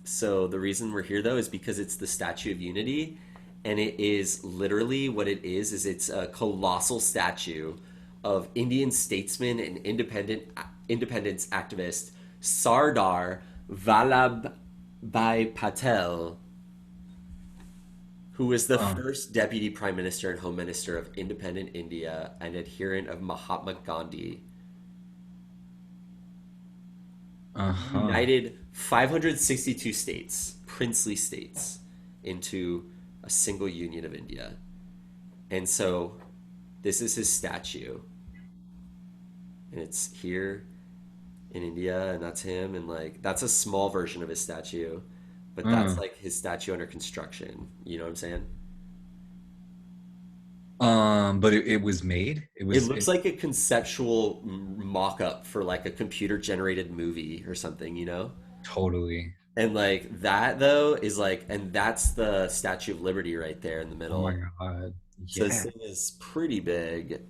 So the reason we're here though is because it's the Statue of Unity, and it is literally what it is it's a colossal statue of Indian statesman and independence activist Sardar Vallabhbhai Patel, who was the Uh, first deputy prime minister and home minister of independent India and adherent of Mahatma Gandhi. He uh-huh. united 562 states, princely states, into a single union of India. And so this is his statue, and it's here in India, and that's him, and like that's a small version of his statue, but that's Uh. like his statue under construction. You know what I'm saying? But it was made. It It was looks it like a conceptual mock-up for like a computer-generated movie or something, you know? totally. And like that though is like, and that's the Statue of Liberty right there in the Oh my middle. God. So this Yeah. thing is pretty big.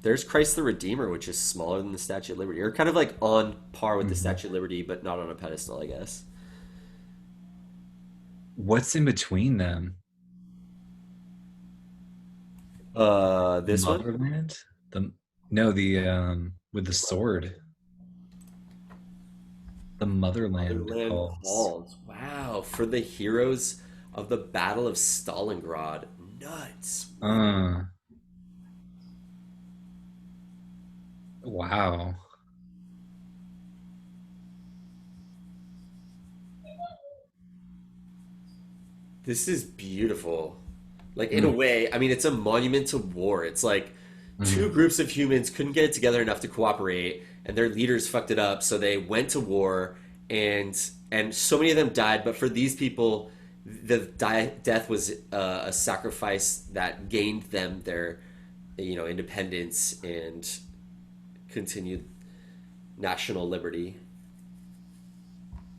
There's Christ the Redeemer, which is smaller than the Statue of Liberty, or kind of like on par with the Hmm. Statue of Liberty, but not on a pedestal, I guess. What's in between them? This one, Motherland? The no, the with the the sword. The Motherland Motherland calls. calls. Wow, for the heroes of the Battle of Stalingrad. Nuts. Wow. Uh, wow. This is beautiful. Like in a Mm, way, I mean, it's a monument to war. It's like two mm. groups of humans couldn't get it together enough to cooperate, and their leaders fucked it up, so they went to war, and so many of them died. But for these people, the death was a sacrifice that gained them their, independence and continued national liberty.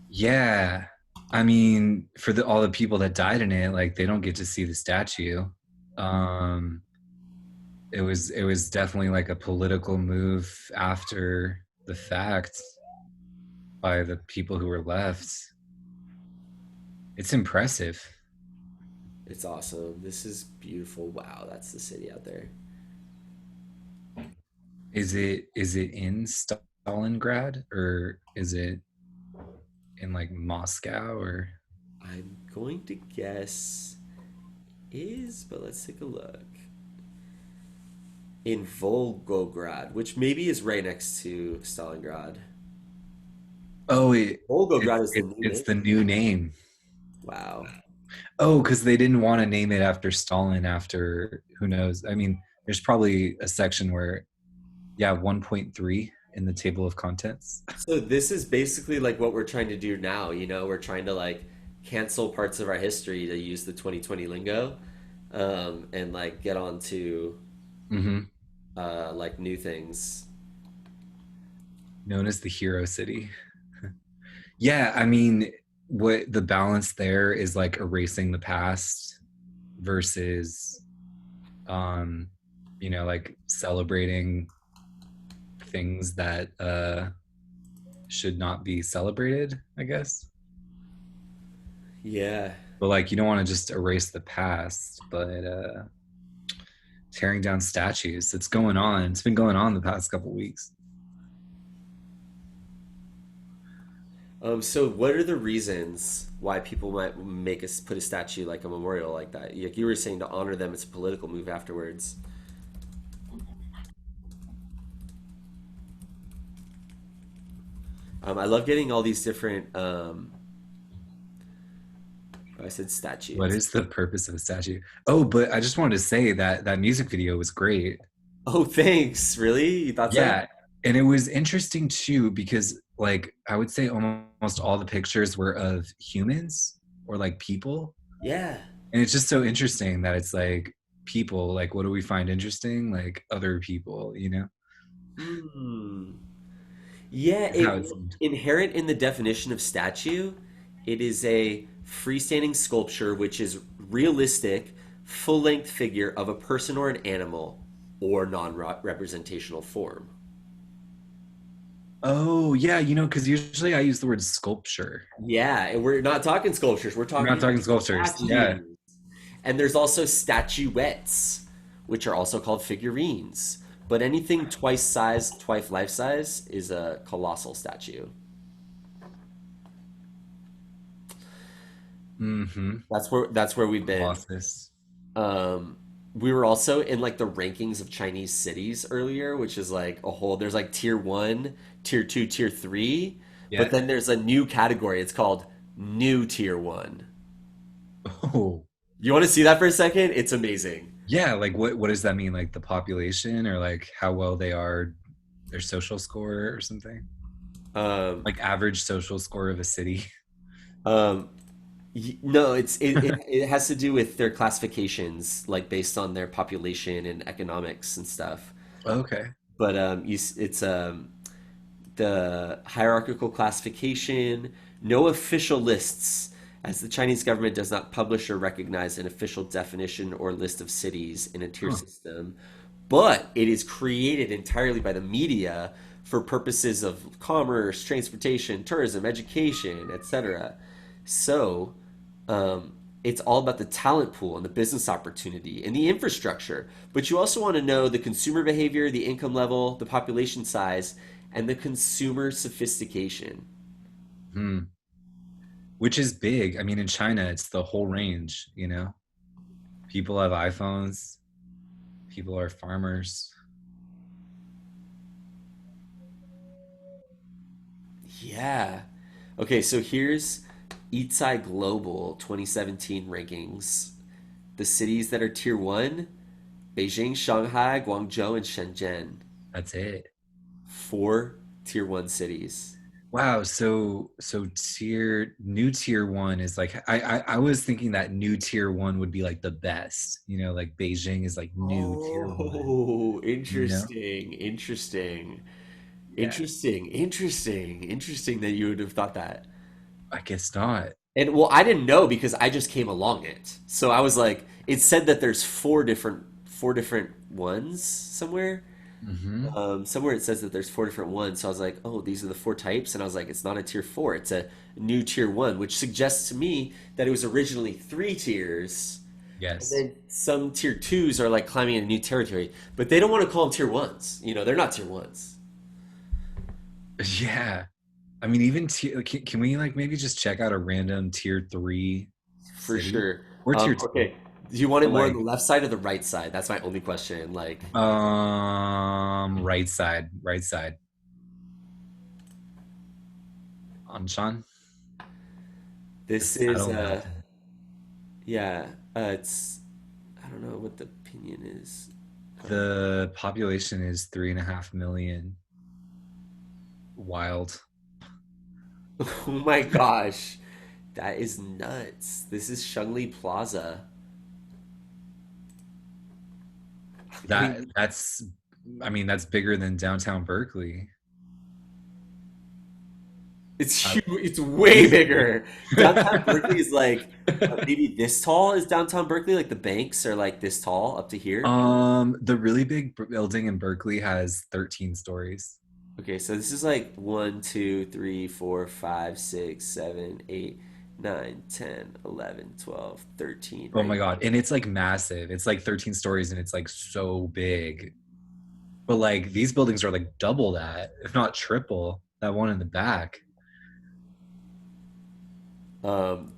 Yeah. I mean, for all the people that died in it, like they don't get to see the statue. Um, it was definitely like a political move after the fact by the people who were left. It's impressive. It's awesome. This is beautiful. Wow, that's the city out there. Is it in Stalingrad or is it in like Moscow or I'm going to guess is, but let's take a look. In Volgograd, which maybe is right next to Stalingrad. oh Volgograd is the new it's name. the new name. Wow. Oh, because they didn't want to name it after Stalin after who knows. I mean, there's probably a section where yeah, 1.3 in the table of contents. So this is basically like what we're trying to do now. We're trying to like cancel parts of our history to use the 2020 lingo, and like get on to Hmm. like new things. Known as the Hero City. Yeah, I mean, what the balance there is like erasing the past versus um like celebrating things that should not be celebrated, I guess. Yeah. But like, you don't want to just erase the past, but tearing down statues. It's going on. It's been going on the past couple weeks. So what are the reasons why people might make us put a statue like a memorial like that? Like you were saying, to honor them, it's a political move afterwards. I love getting all these different. I said What statues. is the purpose of a statue? Oh, but I just wanted to say that that music video was great. Oh, thanks. Really? You thought so? Yeah, and it was interesting too because like I would say almost all the pictures were of humans or like people, Yeah. and it's just so interesting that it's like people. Like, what do we find interesting? Like other people, you know, Hmm. Yeah, how it it seemed. inherent in the definition of statue, it is a freestanding sculpture which is realistic, full-length figure of a person or an animal or non-representational form. Oh yeah, you know, because usually I use the word sculpture. Yeah, and we're not talking sculptures, we're We're not talking talking sculptures. Yeah. statues. And there's also statuettes, which are also called figurines. But anything twice size, twice life size is a colossal statue. Mm-hmm. That's where we've been. Colossus. Um, we were also in like the rankings of Chinese cities earlier, which is like a whole, there's like tier one, tier two, tier three, but Yeah. then there's a new category. It's called new tier one. Oh. You want to see that for a second? It's amazing. Yeah, like what does that mean? Like the population or like how well they are, their social score or something? Um, Like average social score of a city. um, no, it has to do with their classifications, like based on their population and economics and stuff. Okay. But it's the hierarchical classification, no official lists, as the Chinese government does not publish or recognize an official definition or list of cities in a tier Huh. system, but it is created entirely by the media for purposes of commerce, transportation, tourism, education, etc. So, um, it's all about the talent pool and the business opportunity and the infrastructure. But you also want to know the consumer behavior, the income level, the population size, and the consumer sophistication. Hmm. Which is big. I mean, in China, it's the whole range, you know? People have iPhones, people are farmers. Yeah. Okay, so here's Eatsai Global 2017 rankings. The cities that are tier one: Beijing, Shanghai, Guangzhou, and Shenzhen. That's it. Four tier one cities. Wow, so tier one is like I was thinking that new tier one would be like the best, you know, like Beijing is like new tier one, Oh, you know? interesting, interesting, Yeah, interesting, interesting, interesting that you would have thought that. I guess not. And well, I didn't know because I just came along it. So I was like, it said that there's four different ones somewhere. Hmm. Somewhere it says that there's four different ones. So I was like, oh, these are the four types. And I was like, it's not a tier four, it's a new tier one, which suggests to me that it was originally three tiers. And Yes. then some tier twos are like climbing into new territory, but they don't want to call them tier ones. They're not tier ones Yeah. I mean, even can we like maybe just check out a random tier three for city sure. or tier two? Okay. Do you want it But more on the like, left side or the right side? That's my only question. Like, right side, Anshan, the this is, Saddle Mountain. yeah, it's, I don't know what the opinion is. Um, The population is 3.5 million. Wild. oh my gosh. That is nuts. This is Shangli Plaza. I That mean, that's I mean that's bigger than downtown Berkeley. it's Uh, huge. It's way bigger. Downtown Berkeley is like maybe this tall. Is downtown Berkeley like the banks are like this tall up to here? the really big building in Berkeley has 13 stories. Okay, so this is like one, two, three, four, five, six, seven, eight, 9, 10, 11, 12, 13, Oh my right? God. And it's like massive. It's like 13 stories and it's like so big. But like these buildings are like double that, if not triple that one in the back.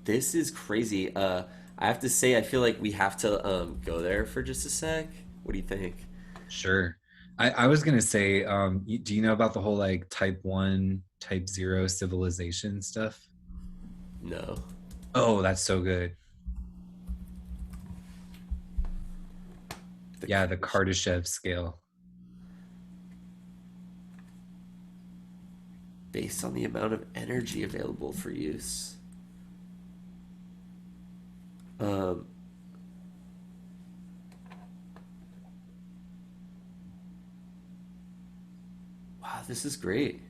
This is crazy. I have to say, I feel like we have to go there for just a sec. What do you think? Sure. I was gonna say, do you know about the whole like type one, type zero civilization stuff? No. Oh, that's so good. The Yeah, the Kurdish, Kardashev scale. based on the amount of energy available for use. Um, wow, this is great.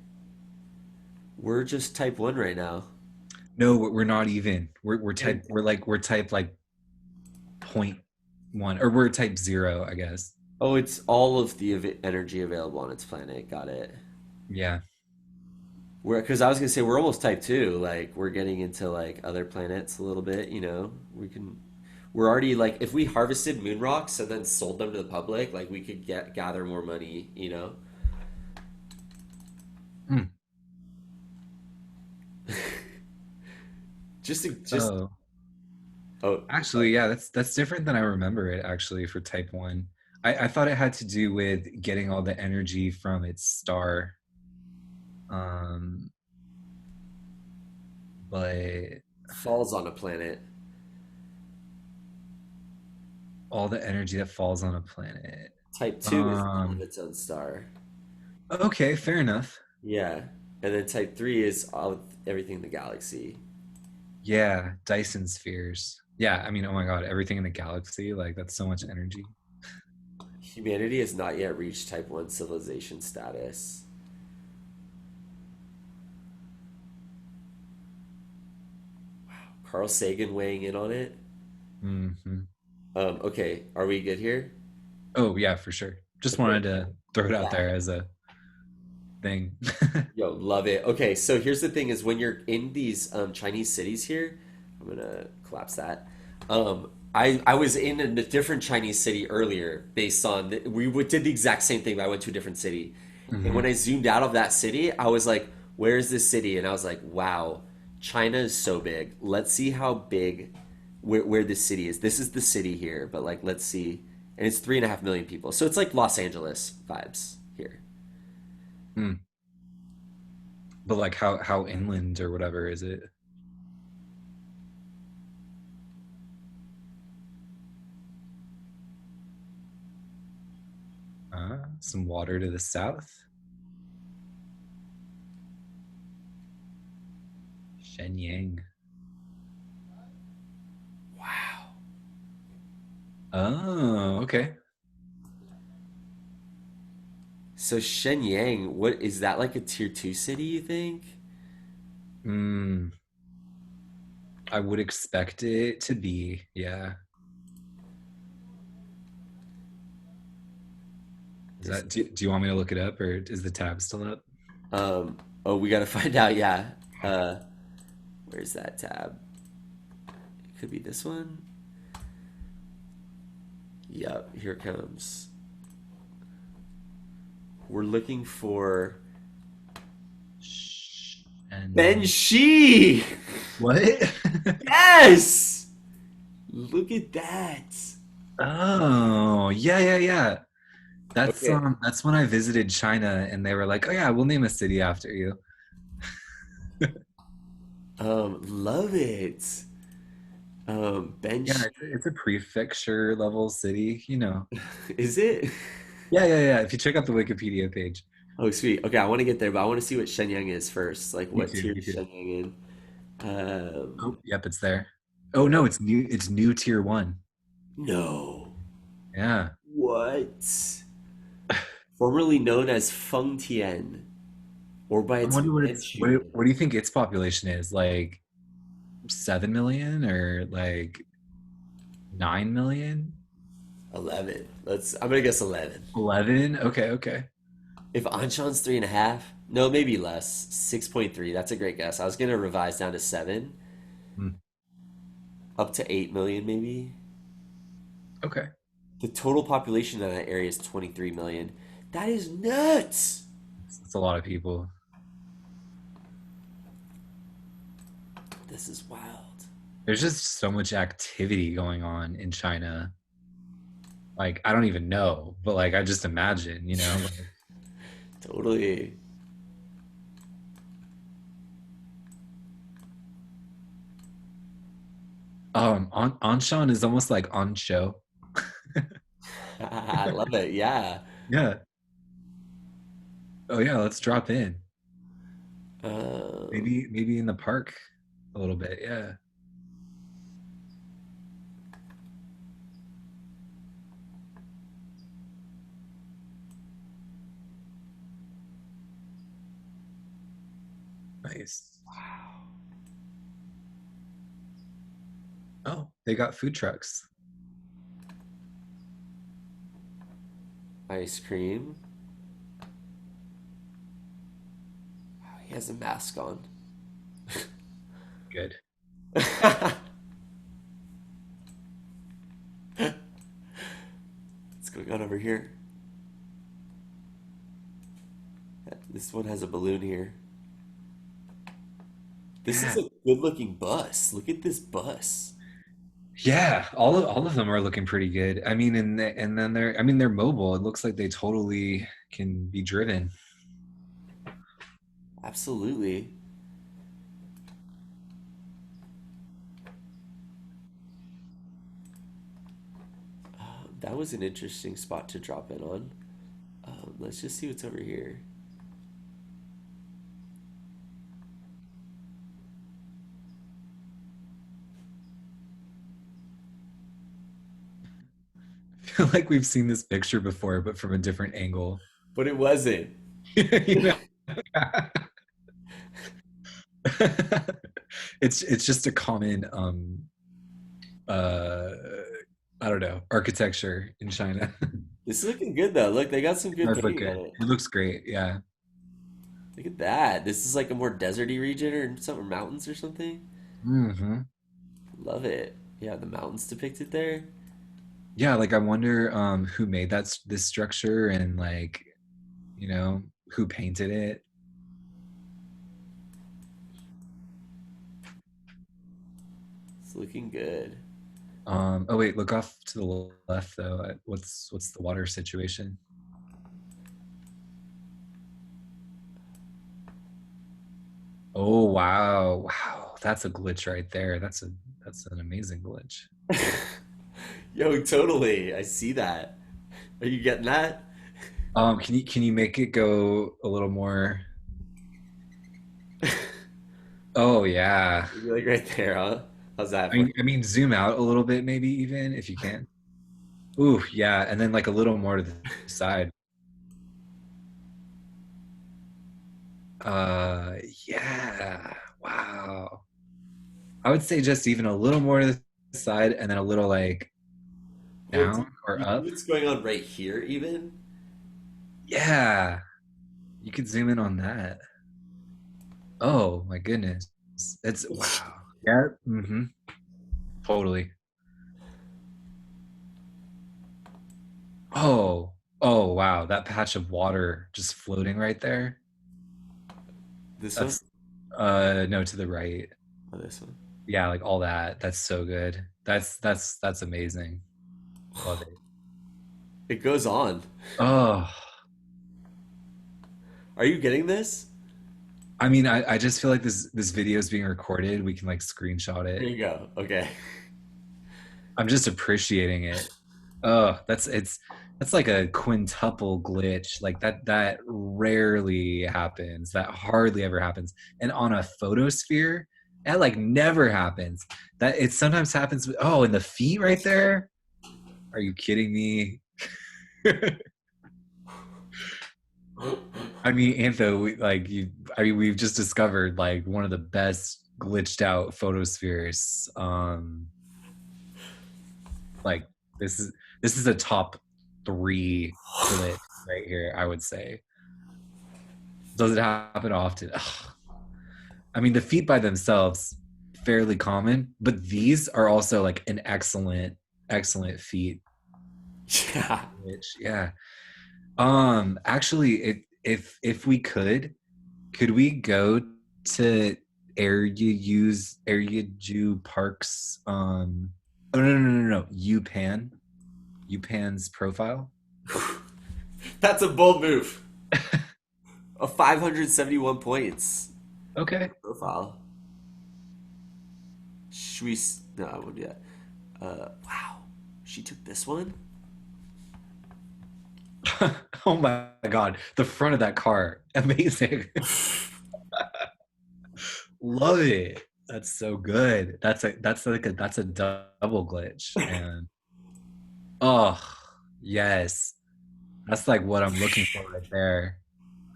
We're just type 1 right now. No, we're not even. And We're type like point one, or we're type zero, I guess. oh, it's all of the energy available on its planet. Got it. Yeah. We're because I was gonna say we're almost type 2. Like we're getting into like other planets a little bit. We can. We're already like if we harvested moon rocks and then sold them to the public, like we could gather more money. Hmm. Just Oh, oh actually, yeah, that's different than I remember it actually for type one. I thought it had to do with getting all the energy from its star. Um, but falls on a planet. all the energy that falls on a planet. Type 2 is all of Um, its own star. okay, fair enough. Yeah. And then type 3 is all of everything in the galaxy. Yeah, Dyson spheres. Yeah, I mean, oh my God, everything in the galaxy, like that's so much energy. Humanity has not yet reached type 1 civilization status. Carl Sagan weighing in on it. Hmm. Okay, are we good here? Oh yeah, for sure. Just Okay. wanted to throw it out Yeah. there as a thing. Yo, love it. Okay, so here's the thing is when you're in these Chinese cities here, I'm gonna collapse that. I was in a different Chinese city earlier based on did the exact same thing, but I went to a different city. And when Hmm. I zoomed out of that city, I was like, where is this city? And I was like, wow, China is so big. Let's see how big where this city is. This is the city here, but like let's see. And it's 3.5 million people. So it's like Los Angeles vibes here. Mm. But like how inland or whatever is it? Some water to the south. Shenyang. Wow. Oh, okay. So Shenyang, what is that like a tier 2 city, you think? Mm, I would expect it to be. Yeah. Is This that do you want me to look it up or is the tab still up? oh, we got to find out, yeah. Uh where's that tab? It could be this one. Yep, here it comes. We're looking for And Benxi. what? Yes! Look at that. Oh, yeah, yeah, yeah. Okay. That's when I visited China and they were like, "Oh yeah, we'll name a city after you." Love it. Yeah, Bench it's a prefecture level city, you know. is it? Yeah, yeah, yeah. If you check out the Wikipedia page. Oh, sweet. Okay, I want to get there, but I want to see what Shenyang is first. Like, Me what too, tier me is too. Shenyang in? Oh, yep, it's there. Oh no, it's new tier one. No. Yeah. What? Formerly known as Fengtian, or by I its wonder Manchu name. what do you think its population is? Like 7 million or like 9 million? 11. I'm gonna guess 11. 11? Okay, okay. If Anshan's 3.5, no, maybe less. 6.3. That's a great guess. I was gonna revise down to 7. Mm, up to 8 million maybe. okay. The total population in that area is 23 million. That is nuts. It's a lot of people. This is wild. There's just so much activity going on in China. Like I don't even know, but like I just imagine, like, Totally. on Anshan is almost like on show. I love it. Yeah. Yeah. Oh yeah, let's drop in. Um, Maybe in the park a little bit. Yeah. Nice. Oh, they got food trucks. ice cream. Wow, he has a mask on. Good. What's going on over here? This one has a balloon here. This is Yeah. a good looking bus. Look at this bus. Yeah, all of them are looking pretty good. I mean, and then they're mobile. It looks like they totally can be driven. Absolutely. That was an interesting spot to drop in on. Let's just see what's over here. I feel like we've seen this picture before, but from a different angle. But it wasn't. You know? It's just a common uh I don't know, architecture in China. This is looking good though. Look, they got some It good does look thing on good. it. It looks great. Yeah. Look at that. This is like a more deserty region or something, mountains or something. Hmm. Love it. Yeah, the mountains depicted there. Yeah, like I wonder who made this structure and like, you know, who painted it. It's looking good. Oh wait, look off to the left though. What's the water situation? Oh wow. Wow. That's a glitch right there. That's an amazing glitch. Yo, totally. I see that. Are you getting that? Can you make it go a little more? Oh yeah. Maybe like right there, huh? How's that I for mean, I mean, zoom out a little bit, maybe even if you can. Ooh, yeah, and then like a little more to the side. Uh, yeah. Wow. I would say just even a little more to the side, and then a little like Well, do down or you see up. what's going on right here, even? Yeah, you could zoom in on that. Oh my goodness, it's wow. Yeah. Mm-hmm. Totally. Oh, oh wow, that patch of water just floating right there. This one? That's no, to the right. Oh, this one. Yeah, like all that. That's so good. That's amazing. Love it. It goes on. Oh, Are you getting this? I mean, I just feel like this video is being recorded. We can like screenshot Here it. you go. Okay. I'm just appreciating it. Oh, that's like a quintuple glitch. Like that rarely happens. That hardly ever happens. And on a photosphere, that like never happens. That it sometimes happens. Oh, and the feet right there. Are you kidding me? I mean, Antho, I mean, we've just discovered like one of the best glitched out photospheres. Like this is this is a top three glitch right here, I would say. Does it happen often? Ugh. I mean, the feet by themselves fairly common, but these are also like an excellent feat. Yeah. Which, yeah. Actually, if we could we go to Area Ju Park's oh no, UPann's profile? That's a bold move. A 571 points Okay. profile. Should we? No, I won't do that. Wow. She took this one? Oh my God. The front of that car. Amazing. Love it. That's so good. That's a double glitch. And oh yes. That's like what I'm looking for right there.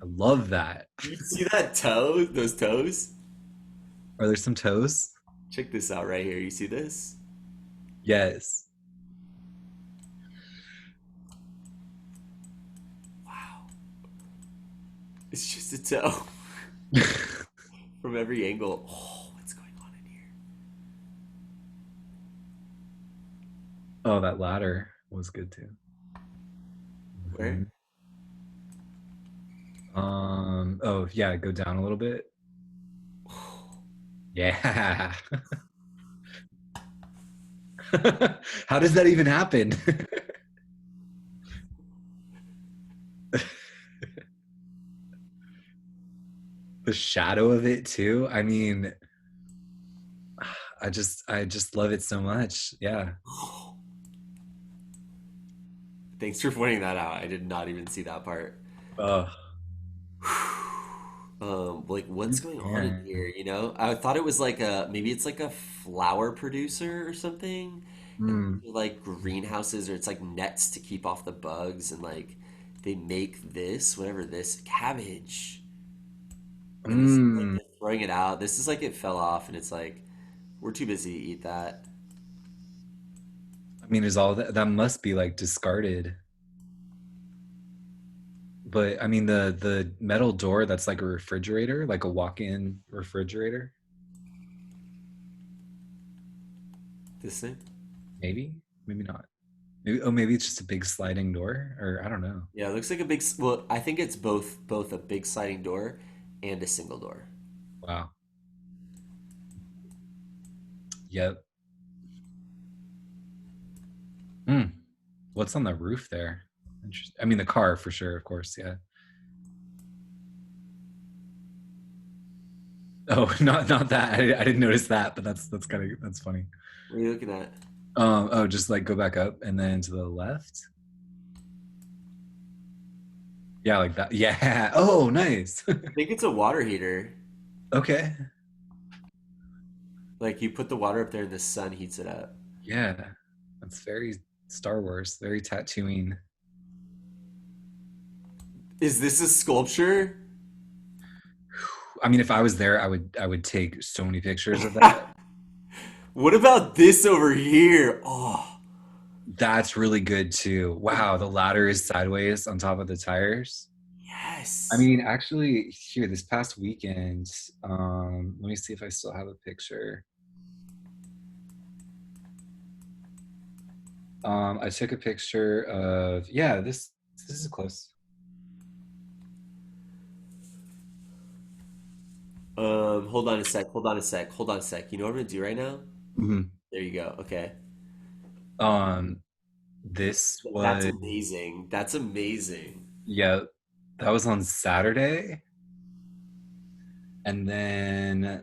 I love that. You see that toe? Those toes? Are there some toes? Check this out right here. You see this? Yes. Wow. It's just a toe from every angle. Oh, what's going on in here? Oh, that ladder was good too. Where? Mhm. Oh yeah, go down a little bit. Yeah. How does that even happen? The shadow of it too. I mean, I just love it so much. Yeah. Thanks for pointing that out. I did not even see that part. Oh, Like what's you going on in here? can. I thought it was like a maybe it's like a flower producer or something, and Mm. they're like greenhouses or it's like nets to keep off the bugs, and like they make this whatever this cabbage, and this is like Mm. they're throwing it out. This is like it fell off, and it's like we're too busy to eat that. I mean, is all that that must be like discarded. But I mean, the metal door that's like a refrigerator, like a walk-in refrigerator, This thing, maybe, maybe not. Maybe, oh, maybe it's just a big sliding door, or I don't know. yeah, it looks like a big. Well, I think it's both a big sliding door and a single door. Wow. Yep. Hmm. What's on the roof there? Interesting. I mean, the car for sure, of course. Yeah. Oh, not that. I didn't notice that, but that's kind of that's funny. What are you looking at? Oh, just like go back up and then to the left. Yeah, like that. Yeah. Oh, nice. I think it's a water heater. Okay. Like you put the water up there and the sun heats it up. Yeah. That's very Star Wars, very tattooing. Is this a sculpture? I mean, if I was there, I would take so many pictures of that. What about this over here? Oh, That's really good too. Wow, the ladder is sideways on top of the tires. I yes. mean, actually, here this past weekend, let me see if I still have a picture. I took a picture of yeah, this is close. Hold on a sec. Hold on a sec. Hold on a sec. You know what I'm gonna do right now? Mhm. There you go. Okay. Um, this That's was amazing. That's amazing. yeah, that was on Saturday, and then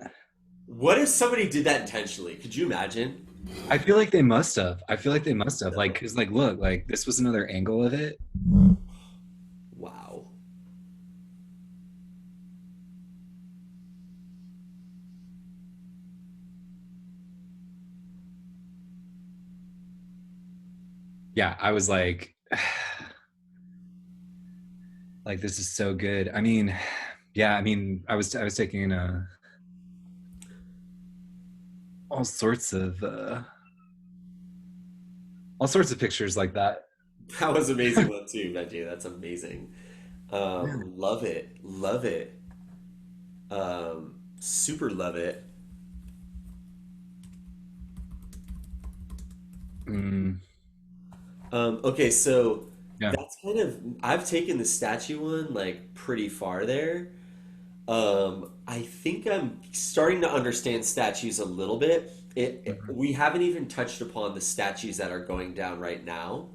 What if somebody did that intentionally? Could you imagine? I feel like they must have. I feel like they must have. Like, cause like, look, like this was another angle of it. Wow. Yeah, I was like this is so good. I mean, yeah, I mean, I was taking all sorts of all sorts of pictures like that. That was amazing one too, Benji. That's amazing. Yeah. Love it. Love it. Super love it. Mm, Okay, so yeah. that's kind of I've taken the statue one like pretty far there. I think I'm starting to understand statues a little bit. Mhm. We haven't even touched upon the statues that are going down right now.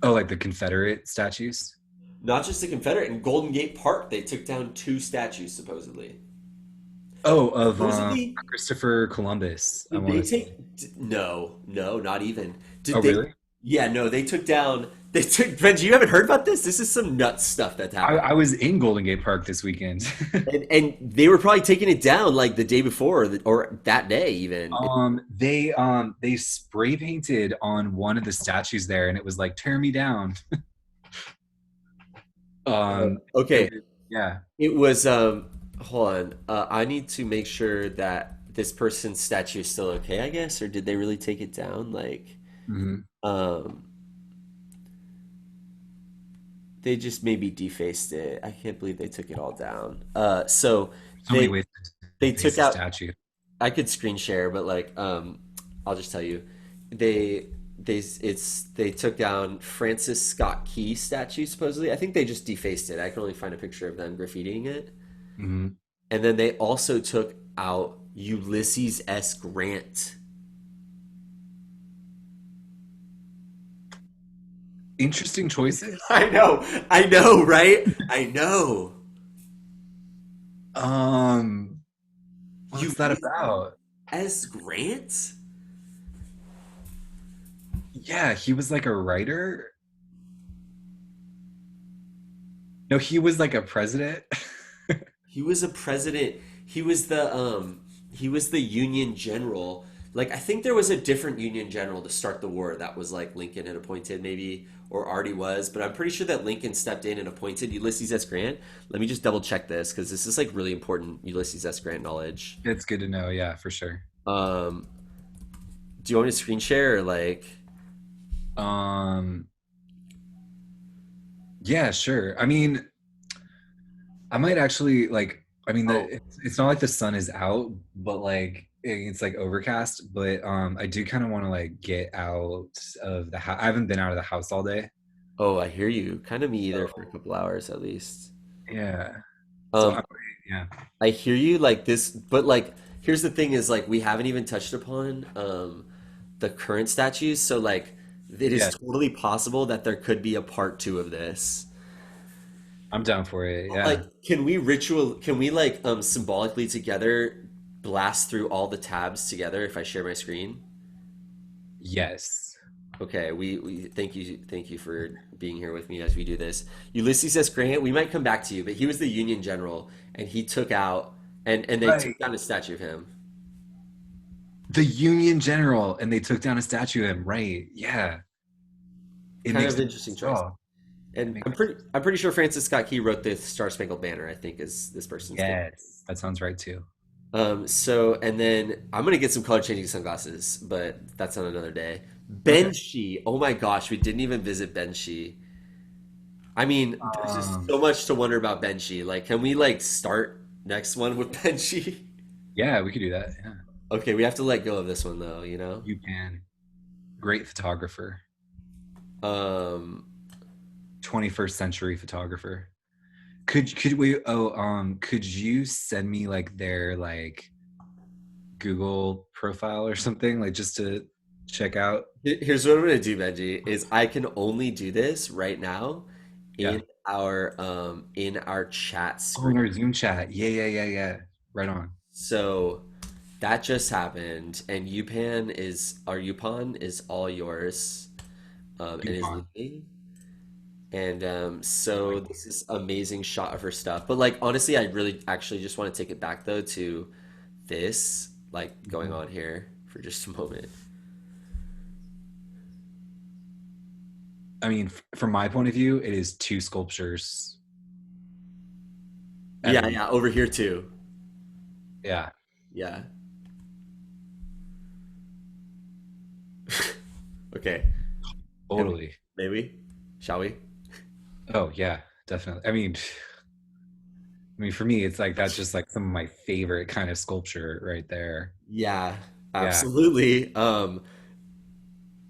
Oh, like the Confederate statues? Not just the Confederate in Golden Gate Park, they took down two statues supposedly. Oh, of Supposedly, Christopher Columbus, I did want they to say. take? No, no, not even. Oh, Did they? really? Yeah, no, they took down. They took. Benji, you haven't heard about this? This is some nuts stuff that's happening. I was in Golden Gate Park this weekend. And they were probably taking it down like the day before or that day even. They spray painted on one of the statues there, and it was like "Tear me down." It Okay, was, yeah. it was hold on. I need to make sure that this person's statue is still okay, I guess, or did they really take it down? Like, Hmm. um, they just maybe defaced it. I can't believe they took it all down. So So many they ways to they face took a out. statue. I could screen share, but like, I'll just tell you, they they took down Francis Scott Key statue supposedly. I think they just defaced it. I can only find a picture of them graffitiing it, Hmm. and then they also took out Ulysses S. Grant. Interesting choices. I know, right? I know. Um, what's that Ulysses about? S. Grant? Yeah, he was like a writer. No, he was like a president. He was a president. He was the Union general. Like I think there was a different Union general to start the war that was like Lincoln had appointed maybe or already was, but I'm pretty sure that Lincoln stepped in and appointed Ulysses S. Grant. Let me just double check this because this is like really important Ulysses S. Grant knowledge. It's good to know. Yeah, for sure. Um, do you want me to screen share or like Um, yeah, sure. I mean, I might actually like. I mean, oh it's not like the sun is out, but like it's like overcast. But I do kind of want to like get out of the house. I haven't been out of the house all day. oh I hear you. Kind of me either for a So couple hours at least. yeah. So Um, yeah, I hear you like this, but like here's the thing is like we haven't even touched upon the current statues, so like it is yeah. totally possible that there could be a part two of this. I'm down for it. Like, Yeah. can we like symbolically together blast through all the tabs together if I share my screen? Yes. Okay, we thank you for being here with me as we do this. Ulysses S. Grant, we might come back to you, but he was the Union general and he took out and they took Right. down a statue of him. The Union General, and they took down a statue of him. Right. Yeah. It Kind makes of an sense interesting as choice. well. It And makes I'm pretty sure Francis Scott Key wrote the Star Spangled Banner, I think is this person's name. yes. That sounds right too. So and then I'm gonna get some color changing sunglasses, but that's on another day. Okay. Benxi, oh my gosh, we didn't even visit Benxi. I mean, there's just Um, so much to wonder about Benxi. Like, can we like start next one with Benxi? yeah, we could do that. Yeah. Okay, we have to let go of this one though, you know? You can. Great photographer. Um, 21st century photographer. Could we could you send me like their like Google profile or something like just to check out? Here's what I'm gonna do, Benji, is I can only do this right now Yeah. in our chat Oh, in screen. our Zoom chat. Yeah, yeah, yeah, yeah. Right on. So that just happened, and Upan is all yours, and is Dupont. leaving. And so Like, this is amazing shot of her stuff. But like honestly, I really actually just want to take it back though to this like going mhm. on here for just a moment. I mean, from my point of view, it is two sculptures Yeah, everywhere. yeah, over here too. Yeah, Yeah. Okay. Can we, totally. maybe? Shall we? Oh yeah, definitely. I mean, for me, it's like that's just like some of my favorite kind of sculpture right there. Yeah, Yeah. absolutely.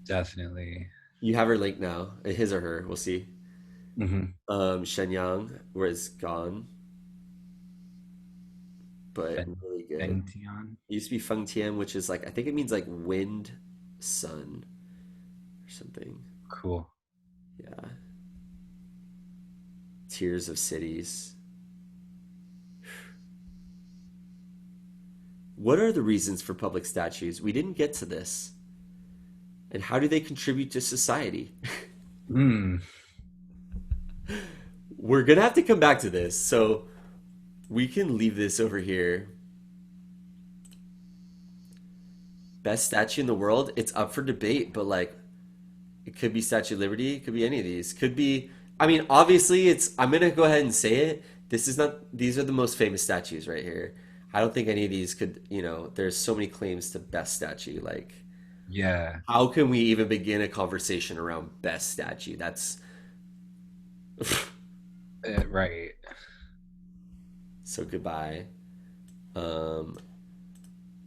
definitely. You have her link now, his or her. We'll see. Hmm. Shenyang was gone, but Fen, really good. Fentian. It used to be Feng Tian, which is like I think it means like wind, sun, or something. Cool. Yeah. Tiers of cities. What are the reasons for public statues? We didn't get to this. And how do they contribute to society? Mm. We're gonna have to come back to this, so we can leave this over here. Best statue in the world, it's up for debate, but like it could be Statue of Liberty, it could be any of these. Could be I mean, obviously it's I'm gonna go ahead and say it. This is not these are the most famous statues right here. I don't think any of these could, there's so many claims to best statue. Like, Yeah. how can we even begin a conversation around best statue? That's Right. so goodbye. Um,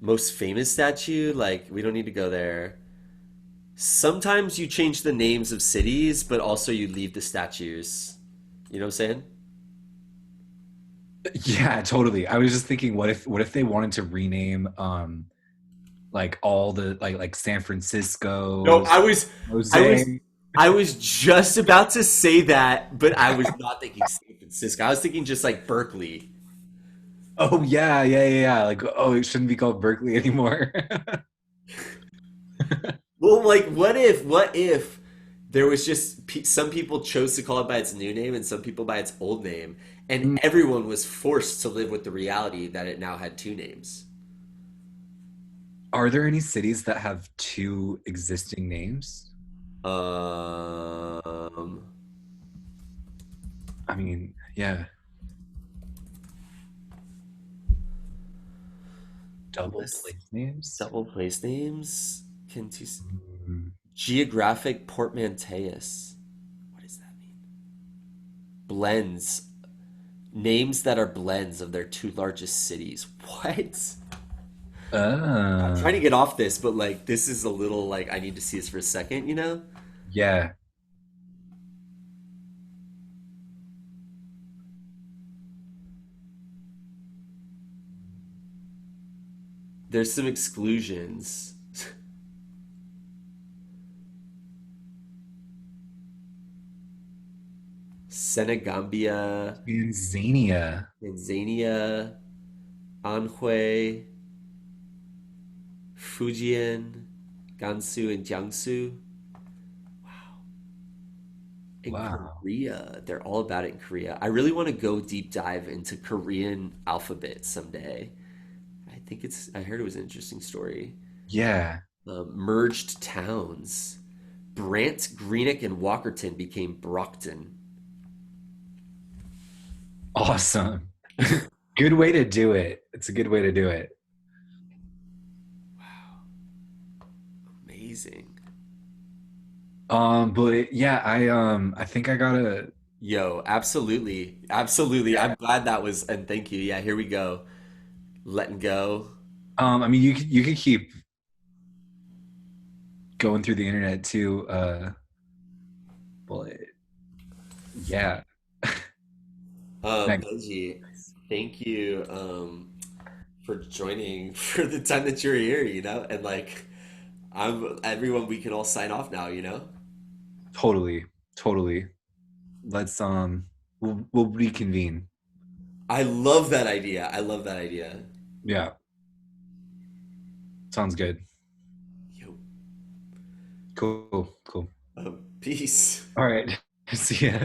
Most famous statue, like we don't need to go there. Sometimes you change the names of cities, but also you leave the statues. You know what I'm saying? Yeah, totally. I was just thinking, what if they wanted to rename like all the like San No, Francisco's, I was, Jose. I was just about to say that, but I was not thinking San Francisco. I was thinking just like Berkeley. Oh yeah, yeah, yeah, yeah. Like, oh, it shouldn't be called Berkeley anymore. Well, like, what if there was just some people chose to call it by its new name and some people by its old name, and Mm. everyone was forced to live with the reality that it now had two names. Are there any cities that have two existing names? Um, I mean, yeah, double list place names. double place names. Mm. Geographic portmanteaus. What does that mean? Blends. Names that are blends of their two largest cities. What? I'm trying to Uh, get off this, but like this is a little like I need to see this for a second, you know? yeah. There's some exclusions. Senegambia, Tanzania. Tanzania, Anhui, Fujian, Gansu, and Jiangsu. In Wow. Korea, they're all about it in Korea. I really want to go deep dive into Korean alphabet someday. I heard it was an interesting story. Yeah. Merged towns. Brant, Greenock, and Walkerton became Brockton. Awesome. Good way to do it. It's a good way to do it. Wow, amazing. But yeah, I think I gotta. Yo, absolutely. Absolutely. Yeah. I'm glad that was, and thank you. Yeah, here we go. Letting go. I mean, you could keep going through the internet too. But yeah. Nice. Benji, thank you for joining for the time that you're here, and like I'm everyone we can all sign off now. Totally, totally. Let's we'll reconvene. I love that idea. I love that idea. Yeah, sounds good. Yo, Cool, cool. peace. All right. See ya.